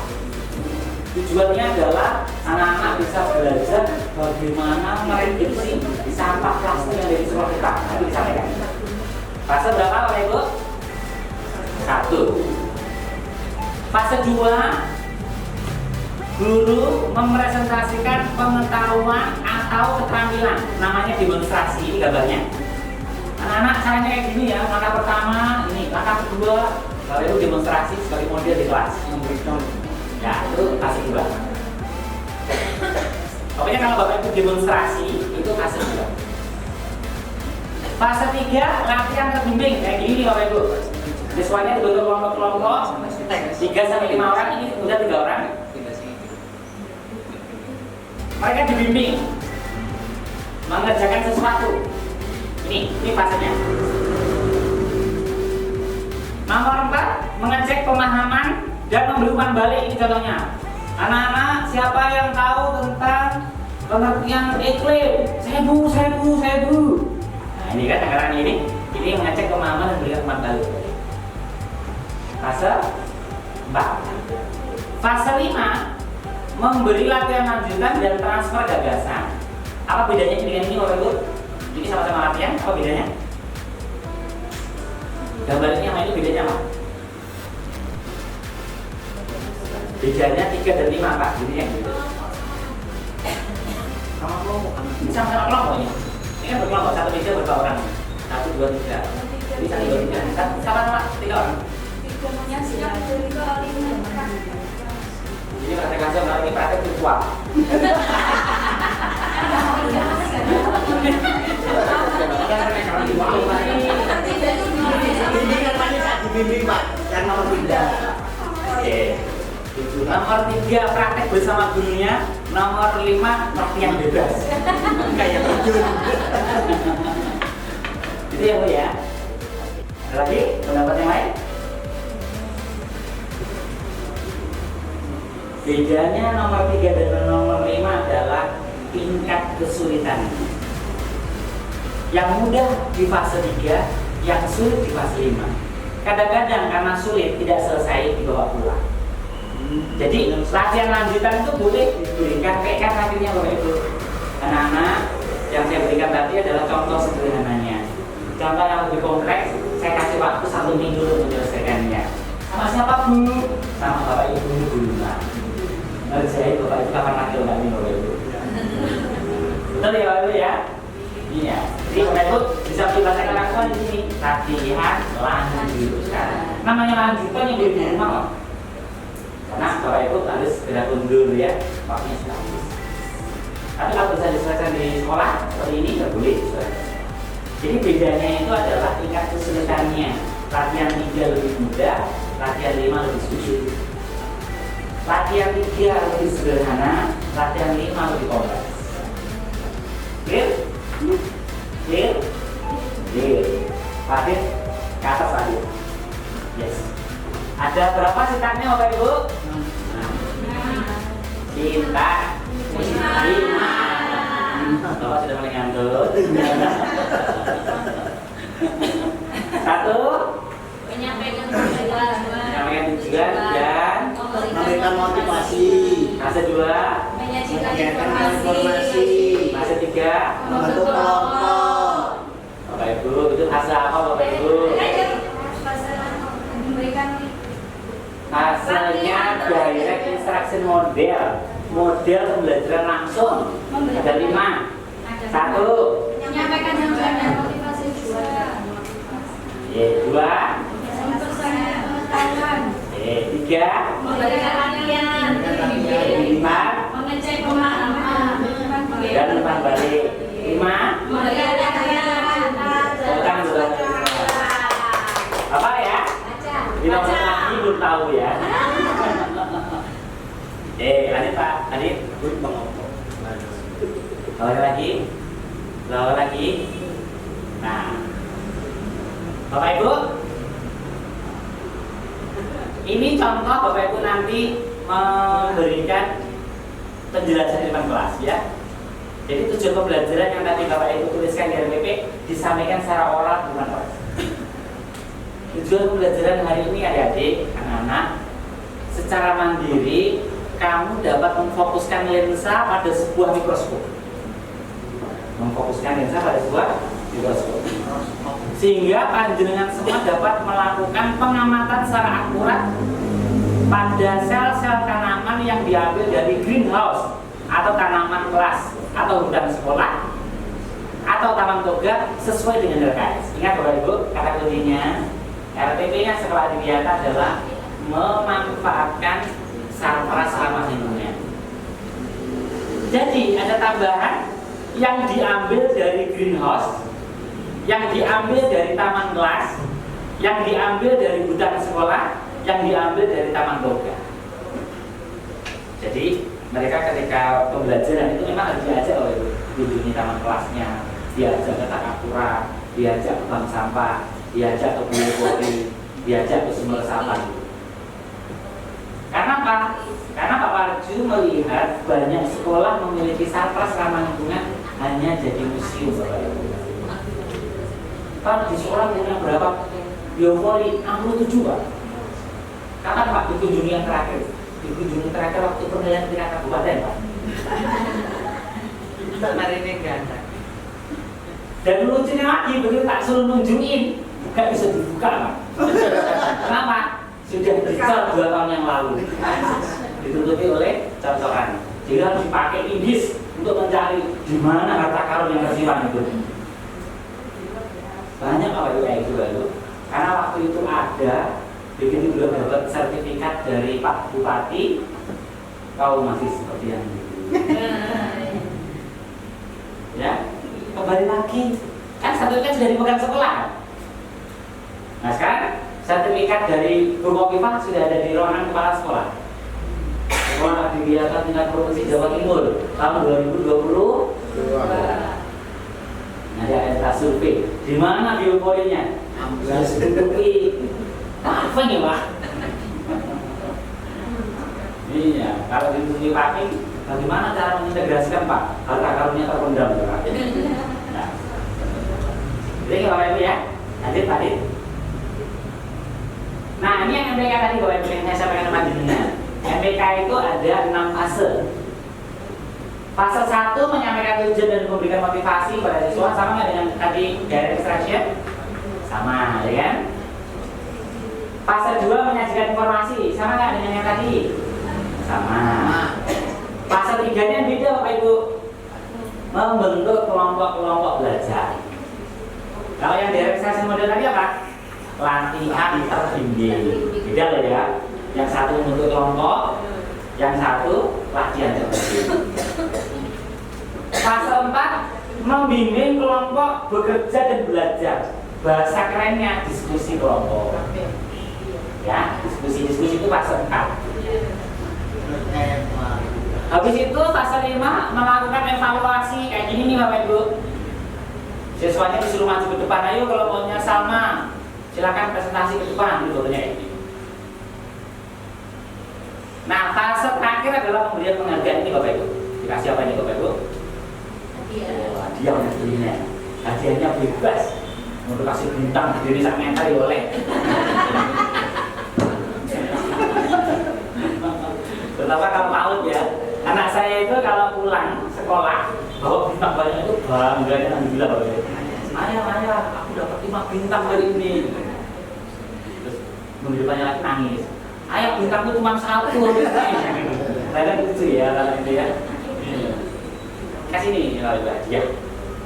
Tujuannya adalah anak-anak bisa belajar bagaimana mereduksi sampah plastik yang ada di sekolah kita. Itu disampaikan. Fase berapa Bapak Ibu? 1. Fase 2, guru mepresentasikan pengetahuan atau keterampilan. Namanya demonstrasi, ini gambarnya. Anak-anak caranya kayak gini ya. Langkah pertama ini, langkah kedua Bapak Ibu demonstrasi sebagai model di kelas. Ya, itu fase 2. Pokoknya kalau Bapak Ibu demonstrasi, itu fase 2. Fase 3, latihan terbimbing. Kayak gini nih Bapak Ibu. Siswanya dibentuk kelompok-kelompok 3-5 orang, ini udah 3 orang. Mereka dibimbing mengerjakan sesuatu. Ini fasenya. Nomor 4, umpan balik ini contohnya. Anak-anak, siapa yang tahu tentang pengertian iklim? Sebu. Nah, ini kan anggaran ini mengecek pemahaman dan berikan umpan balik. Fase 4. Fase 5 memberi latihan lanjutan dan transfer gagasan. Apa bedanya dengan ini Bapak Ibu? Ini sama-sama latihan, apa bedanya? Gambar ini sama ini bedanya apa? Bedanya 3 dan 5 Pak, ini yang beda. Sama kelompok, sama kelompok ini. Ini kan berkelompok, satu meja berapa orang? 1, 2, 3. Ini 1, 2, 3. Sama-sama 3 orang. Ini praktek langsung, kalau ini praktek virtual. Bimbing Pak, yang nomor 3. Oke. Nomor 3 praktek bersama gurunya. Nomor 5 latihan bebas. Kayak terjun. Itu ya Bu ya. Ada lagi pendapat yang lain? Bedanya nomor 3 dan nomor 5 adalah tingkat kesulitan. Yang mudah di fase 3, yang sulit di fase 5. Kadang-kadang karena sulit tidak selesai dibawa pulang. Jadi latihan lanjutan itu boleh diberikan kayak kan akhirnya Bapak Ibu. Anak-anak yang saya berikan tadi adalah contoh sederhananya. Contoh yang lebih kompleks, saya kasih waktu 1 minggu untuk menyelesaikannya. Sama siapa Bu? Sama Bapak Ibu dulu lah. Ngerjain Bapak Ibu kapan lagi enggak nih Bapak Ibu? Betul ya Bapak Ibu ya? Iya. Jadi Bapak Ibu bisa dipraktekkan langsung di sini. Latihan lanjutan. Namanya lanjutan yang di rumah loh. Karena Bapak Ibu harus segera undur ya, waktunya sudah habis. Tapi kalau bisa diselesaikan di sekolah seperti ini nggak boleh. Jadi bedanya itu adalah tingkat kesulitannya. Latihan 3 lebih mudah, latihan 5 lebih sulit. Latihan 3 lebih sederhana, latihan 5 lebih kompleks. Clear? Clear? Clear. Latihan ke atas lagi. Yes. Ada berapa cetaknya Bapak Ibu? 6. Cetak 5. Bapak sudah mulai ngantuk. 1. Menyampaikan tujuan dan Memberikan motivasi. fase 2. menyajikan Informasi. Fase 3. Membentuk kelompok. Bapak Ibu, itu fase apa Bapak Ibu? memberikan Fasenya direct instruction model. Model pembelajaran langsung. Ada 5. 1. menyampaikan tujuan dan motivasi juga. 2. mempersangat pengetahuan 3. memberikan latihan 5. mengecek pemahaman Dan umpan balik. 5. memberikan latihan Bukan belum. Apa ya? Di nomor lagi belum tahu ya. Lanjut Pak. Lanjut. Bawa lagi. Nah, Bapak Ibu, ini contoh Bapak Ibu nanti memberikan penjelasan di depan kelas ya. Jadi tujuan pembelajaran yang tadi Bapak Ibu tuliskan di RPP disampaikan secara oral di depan kelas. Tujuan pembelajaran hari ini adik-adik, anak-anak, secara mandiri kamu dapat memfokuskan lensa pada sebuah mikroskop. Memfokuskan lensa pada sebuah mikroskop. Sehingga panjenengan semua dapat melakukan pengamatan secara akurat pada sel-sel tanaman yang diambil dari greenhouse atau tanaman kelas atau hutan sekolah atau taman toga sesuai dengan RKS. Ingat Bapak Ibu, kata kuncinya RTP-nya sekolah adiwiyata adalah memanfaatkan sarana selama hidupnya. Jadi ada tambahan yang diambil dari greenhouse, yang diambil dari taman kelas, yang diambil dari hutan sekolah, yang diambil dari taman toga. Jadi mereka ketika pembelajaran itu memang harus diajak oleh kunjungi taman kelasnya, diajak ke Takapura, diajak ke bank sampah, diajak ke Bulukori, diajak ke sumber resapan. Karena apa? Kenapa? Karena Pak Parju melihat banyak sekolah memiliki satgas ramah lingkungan hanya jadi museum, Bapak Ibu. Pak di sekolah punya berapa biopori? 67, Pak. Kapan Pak dikunjungi yang terakhir? Dikunjungi terakhir waktu pemilihan tingkat kabupaten, Pak. Hari ini enggak ada. Dan lucunya lagi, begitu tak suruh nunjukin, nggak bisa dibuka, Pak. Kenapa? Sudah dicor 2 tahun yang lalu, ditutupi oleh cor-coran. Jadi harus dipakai indis untuk mencari di mana harta karun yang tersimpan itu. Banyak apa itu kayak itu lalu. Karena waktu itu ada, begitu belum dapat sertifikat dari Pak Bupati, kau masih seperti yang itu. Ya, kembali lagi, kan sertifikat sudah dipegang sekolah. Nah sekarang sertifikat dari Bu Kofifa sudah ada di ruangan kepala sekolah. Sekolah kegiatan tingkat provinsi Jawa Timur tahun 2020. Nah, ada survei. Di mana bioporinya? 16 detik. Apa nih, Pak? Iya, kalau dihubungi Pak, bagaimana cara mengintegrasikan Pak? Harta karunnya terpendam, Pak. Nah, jadi Bapak Ibu ya, lanjut Pak. Nah, ini yang MPK tadi Bapak Ibu yang saya sampaikan sama jenengan. MPK itu ada 6 fase. Fase 1 menyampaikan tujuan dan memberikan motivasi pada siswa, sama nggak dengan tadi direct instruction? Sama, ya kan? Fase 2 menyajikan informasi, sama nggak dengan yang tadi? Sama. Fase 3-nya beda Bapak Ibu, membentuk kelompok-kelompok belajar. Kalau yang direct instruction model tadi apa? Latihan terbimbing. Beda loh ya. Yang satu membentuk kelompok, yang satu latihan terbimbing. Fase 4 membimbing kelompok bekerja dan belajar. Bahasa kerennya diskusi kelompok. Ya, diskusi itu fase 4. Habis itu fase 5 melakukan evaluasi kayak gini nih Bapak Ibu. Siswanya disuruh maju ke depan, ayo kelompoknya sama. Silakan presentasi ke depan, gitu kayak ini. Nah, fase terakhir adalah pemberian penghargaan ini Bapak Ibu. Dikasih apa ini Bapak Ibu? Hadiah ini. Hadiahnya bebas. Mau dikasih bintang berdiri sak meter ya boleh. Terutama kalau PAUD ya. Anak saya itu kalau pulang sekolah bawa bintang banyak itu bangganya nanti bilang Bapak Ibu. Ayah, aku dapat 5 bintang hari ini. Terus minggu depannya lagi nangis. Ayah, bintangku cuma 1. Saya lucu ya kalau itu ya. Kasih nih kalau hadiah.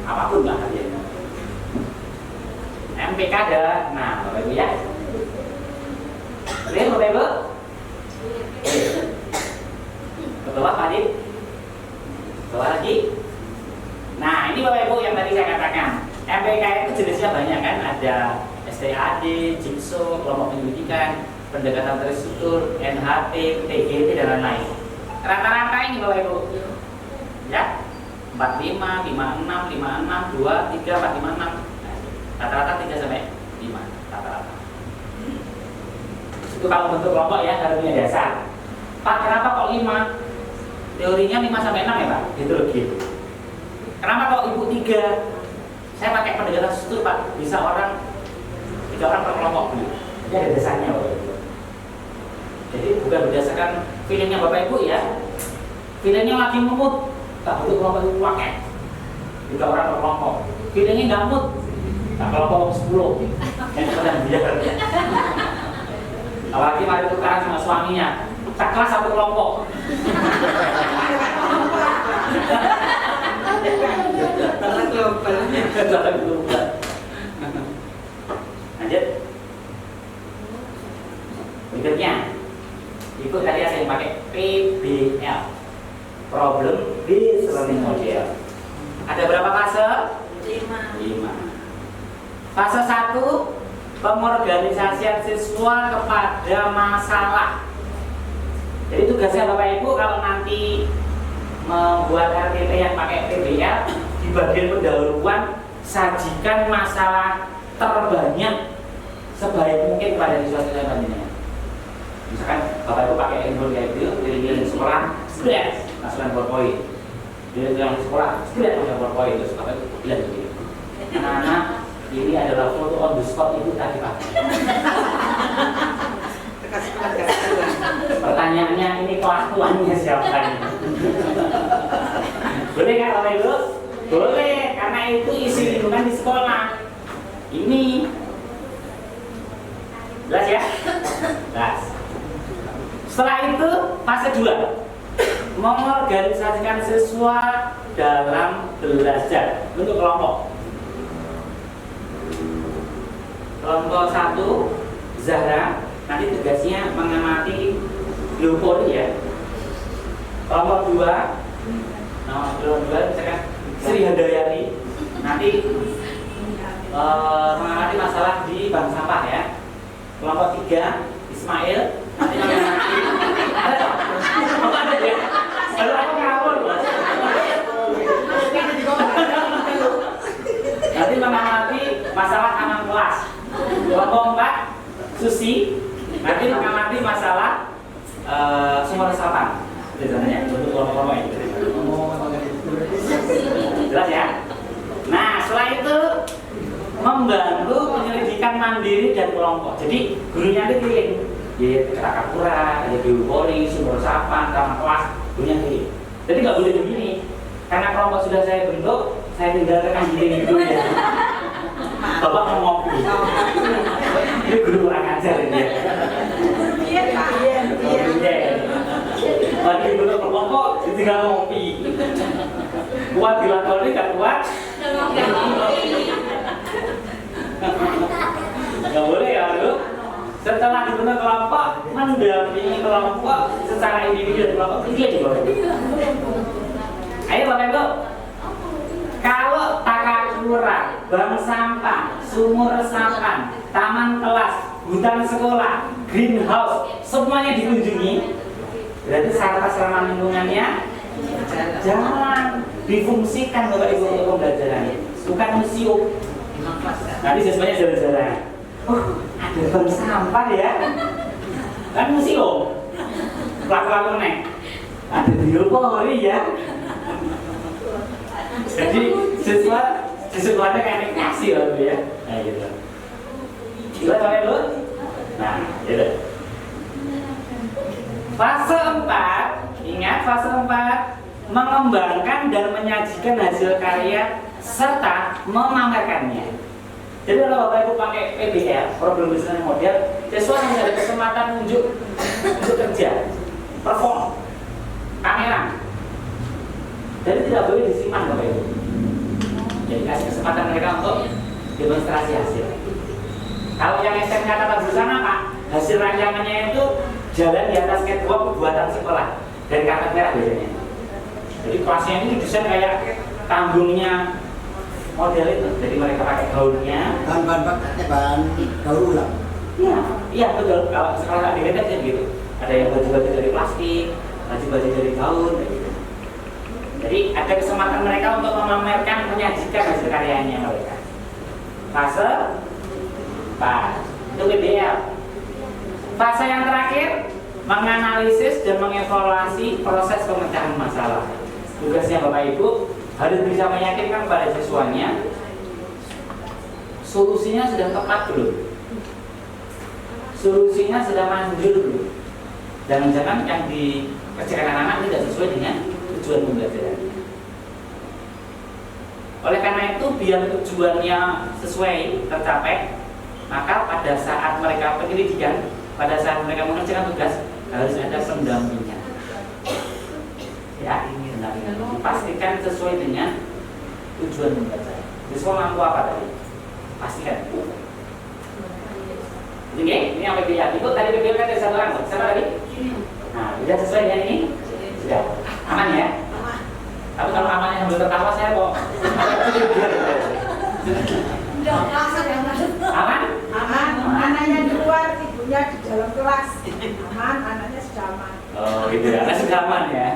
Apapun lah hadiahnya. MPK ada. Nah, Bapak Ibu ya. Clear Bapak Ibu? Ke bawah Pak Adit. Bawah lagi. Nah, ini Bapak Ibu yang tadi saya katakan. MPK itu jenisnya banyak kan, ada STAD, JIPSO, kelompok penyelidikan, pendekatan terstruktur, NHT, TGT dan lain-lain. Rata-rata ini Bapak Ibu, ya 45, 56, 56, 2, 3, 4, 5, 6. Rata-rata 3 sampai 5 rata-rata. Itu kalau bentuk kelompok ya, harus punya dasar. Pak, kenapa kok 5? Teorinya 5 sampai 6 ya Pak, hidrologi. Kenapa kok Ibu 3? Saya pakai pendekatan struktur Pak, bisa 3 orang per kelompok dulu. Ini ada dasarnya Bapak Ibu. Jadi bukan berdasarkan feelingnya Bapak Ibu ya. Feelingnya lagi ngemut, tak butuh kelompok itu pakai 3 orang per kelompok. Feelingnya nggak mood, tak kelompok 10. Yang kalian biar. Apalagi mari tukaran sama suaminya, tak kelas 1 kelompok. Lanjut. Berikutnya, ikut tadi saya pakai PBL, Problem Based Learning Model. Ada berapa fase? 5. Fase 1, pengorganisasian siswa kepada masalah. Jadi tugasnya Bapak Ibu kalau nanti membuat RTP yang pakai PBL, di bagian pendahuluan sajikan masalah terbanyak sebaik mungkin pada siswa-siswa selanjutnya. Misalkan Bapak Ibu pakai N2 lembur kayak gitu, keliling sekolah, stres, masukan PowerPoint. Keliling sekolah, stres punya PowerPoint terus apa itu bilang begini. Anak-anak, ini adalah foto on the spot ibu tadi Pak. Pertanyaannya ini kelakuannya siapa ini? Boleh kan Bapak Ibu? Boleh, karena itu isi lingkungan di sekolah. Ini jelas ya? Jelas. Setelah itu fase 2, mengorganisasikan siswa dalam belajar bentuk kelompok. Kelompok 1 Zahra nanti tugasnya mengamati biopori ya. Kelompok 2 misalkan Sri Handayani nanti mengamati masalah di bank sampah ya. Kelompok 3 Ismail nanti mengamati ada ya? Kalau aku ngawur loh. Nanti mengamati masalah aman kelas. Kelompok 4 Susi nanti mengamati masalah sumber resapan. Itu namanya untuk kelompok-kelompok ini. Jelas ya? Nah, setelah itu membantu penyelidikan mandiri dan kelompok. Jadi gurunya itu pilih ya Kerakapura, ada biopori, sumber resapan, taman kelas, gurunya pilih. Jadi nggak boleh begini, karena kelompok sudah saya bentuk, saya tinggalkan diri gitu ya. Bapak mau ngopi. Ini guru orang ajar ini. Iya. Lagi bentuk kelompok, tinggal ngopi. Kuat dilakoni nggak kuat? Nggak boleh ya, Bu. Setelah dibentuk kelompok, mendampingi kelompok secara individu dan kelompok kecil juga. Ayo Bapak Ibu. Kalau Takakura, bank sampah, sumur resapan, taman kelas, hutan sekolah, greenhouse, semuanya dikunjungi, berarti sarana asrama lingkungannya jalan, difungsikan Bapak Ibu untuk pembelajaran, bukan museum. Nanti siswanya jalan-jalan. Ada bank sampah ya, kan museum. Laku-laku nek, ada biopori ya. Jadi siswanya kayak kasih loh ya, nah gitu. Gila Bapak Ibu. Nah, gitu. Fase 4, ingat fase 4 mengembangkan dan menyajikan hasil karya serta memamerkannya. Jadi kalau Bapak Ibu pakai PBL, problem business model, siswa yang ada kesempatan untuk kerja, perform, pameran. Jadi tidak boleh disimpan Bapak Ibu. Jadi kasih kesempatan mereka untuk demonstrasi hasil. Kalau yang SMK Tata Busana Pak, hasil rancangannya itu jalan di atas catwalk buatan sekolah dari karpet merah biasanya. Jadi kelasnya ini desain kayak tanggungnya model itu. Jadi mereka pakai gaunnya. Bahan gaun ulang. Iya betul. Kalau sekolah di Medan gitu. Ada yang baju-baju dari plastik, baju-baju dari gaun, kayak gitu. Jadi ada kesempatan mereka untuk memamerkan, menyajikan hasil karyanya mereka. Fase 4 itu PBL. Fase yang terakhir menganalisis dan mengevaluasi proses pemecahan masalah. Tugasnya Bapak Ibu harus bisa meyakinkan pada siswanya solusinya sudah tepat belum, solusinya sudah manjur belum. Jangan-jangan yang dikerjakan anak-anak tidak sesuai dengan tujuan pembelajaran. Oleh karena itu, biar tujuannya sesuai tercapai, maka pada saat mereka penyelidikan, pada saat mereka mengerjakan tugas, harus ada pendampingan. Ya, ini pendampingan. Dipastikan sesuai dengan tujuan pembelajaran. Siswa mampu apa tadi? Pastikan. Jadi, ini yang PBL. Ibu tadi PBL kan ada satu orang, siapa tadi? Nah, sudah sesuai dengan ini? Sudah. Aman ya? Tapi kalau amannya sambil tertawa saya kok. Aman? Aman. Anaknya di luar, ibunya di dalam kelas. Aman, anaknya sudah aman. Oh gitu ya, anak sudah aman ya.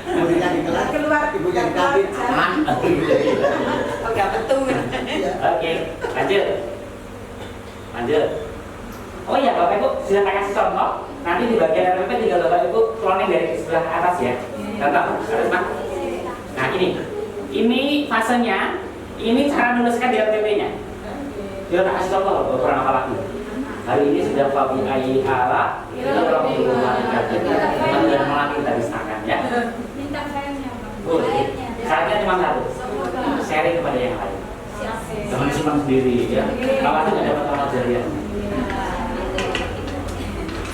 Ibunya di kelas, Keluar, ibunya di kabin, aman. Enggak betul. Oke, lanjut. Oh iya Bapak Ibu, sudah saya kasih contoh. Nanti di bagian RPP tinggal Bapak Ibu cloning dari sebelah atas ya. Contoh, harus Pak. Nah ini fasenya, ini cara menuliskan di RPP-nya. Sudah tak kasih contoh beberapa apa lagi. Hari ini sudah Fabi Ayi Ala, kita kalau di rumah teman-teman melatih tadi setengah ya. Minta filenya, Bang. Oh, saya cuma satu, sharing kepada yang lain. Jangan simpan sendiri ya. Kalau itu nggak dapat amal jariah.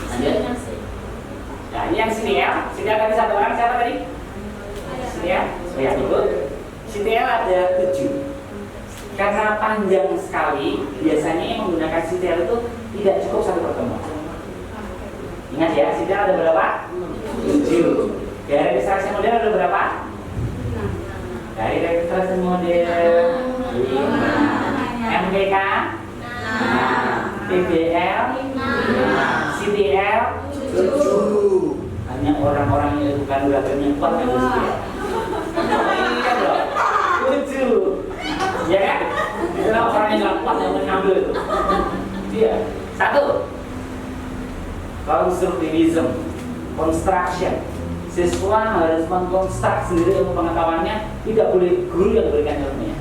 Lanjut. Nah ini yang sini ya. Sini tadi satu orang siapa tadi? Sini ya. Oh ya Ibu. Sini ada 7. Karena panjang sekali, biasanya yang menggunakan CTL itu tidak cukup satu pertemuan. Ingat ya, CTL ada berapa? 7. Dari registrasi model ada berapa? Dari registrasi model 5. MPK? PBL? CTL? 7. Hanya orang-orang yang bukan belajarnya kuat yang CTL. Iya dong, 7. Ya kan? Itulah orang yang nggak kuat yang mengambil itu. Iya. 1. Konstruktivism, construction. Siswa harus mengkonstruk sendiri ilmu pengetahuannya, tidak boleh guru yang berikan ilmunya.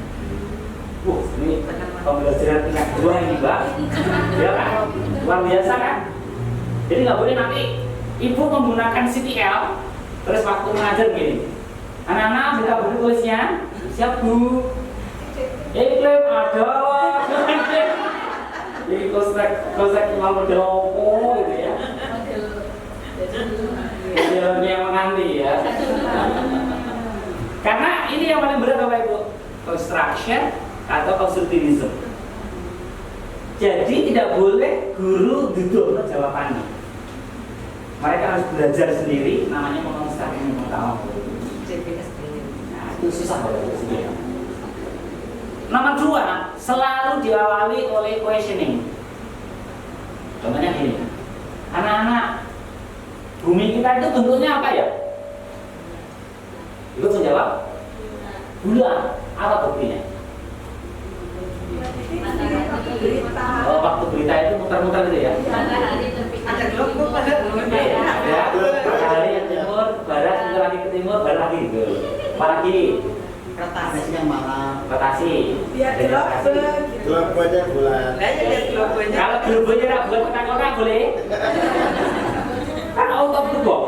Ini pembelajaran tingkat 2 ini Mbak. Ya kan? Luar biasa kan? Jadi nggak boleh nanti ibu menggunakan CTL, terus waktu mengajar gini. Anak-anak buka buku tulisnya, siap Bu. Iklim adalah ini konsep imam model opo gitu ya. Modelnya yang menganti ya. Karena ini yang paling berat Bapak Ibu, construction atau konstruktivisme. Jadi tidak boleh guru duduk jawabannya. Mereka harus belajar sendiri, namanya mengonstruksi pengetahuan. Nah itu susah Bapak Ibu sendiri. Nomor 2, selalu diawali oleh questioning. Contohnya gini, anak-anak, bumi kita itu bentuknya apa ya? Ikut menjawab? Bulan. Apa buktinya? Oh, waktu berita itu muter-muter gitu ya? Ada gelombang pada Ya, matahari yang timur, barat, sebentar lagi ke timur, barat lagi gitu. Apalagi? Rotasi yang malam. Rotasi. biar gelombang. Gelombangnya bulan. Kalau gelombangnya nggak buat kotak-kotak boleh? Kan auto berubah.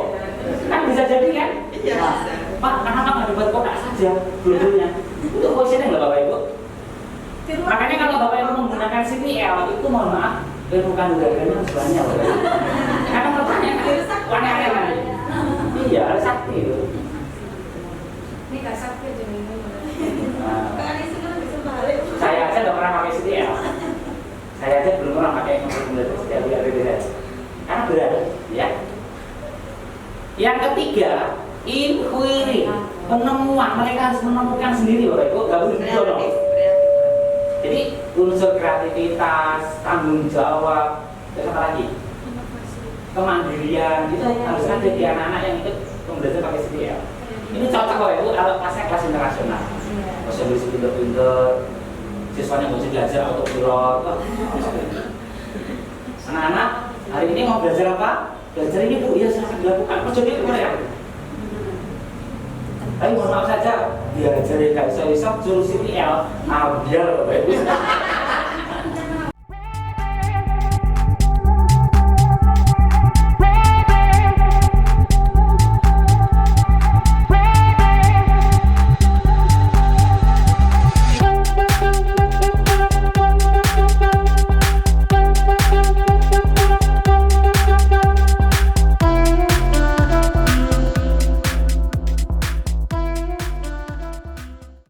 Kan bisa jadi kan? Iya. Pak, kenapa nggak dibuat kotak saja gelombangnya? Itu questioning nggak Bapak Ibu? Makanya kalau Bapak Ibu menggunakan CTL itu mohon maaf, ilmu kandungannya banyak Bapak Ibu. Karena pertanyaan aneh-aneh kan? Iya, harus sakti itu. Ini nggak sakti aja nih. Nah, Kali sekarang bisa balik. saya aja nggak pernah pakai CTL. Saya aja belum pernah pakai nomor CTL di RPPS. Karena berat, ya. Yang ketiga, inquiry, penemuan. Mereka harus menemukan sendiri, Bapak Ibu. Gak boleh didorong. Jadi unsur kreativitas, tanggung jawab, terus apa lagi? Kemandirian itu harus ada di anak-anak yang ikut pembelajaran pakai CTL. Ini cocok Bapak Ibu kalau kelasnya kelas internasional. Bisa bisa pinter-pinter, siswanya bisa belajar autopilot. Anak-anak hari ini mau belajar apa? Belajar ini Bu, ya silahkan dilakukan. Kok jadi ya? Tapi mohon maaf saja, diajari gak iso-iso jurus CTL, biar Bapak Ibu.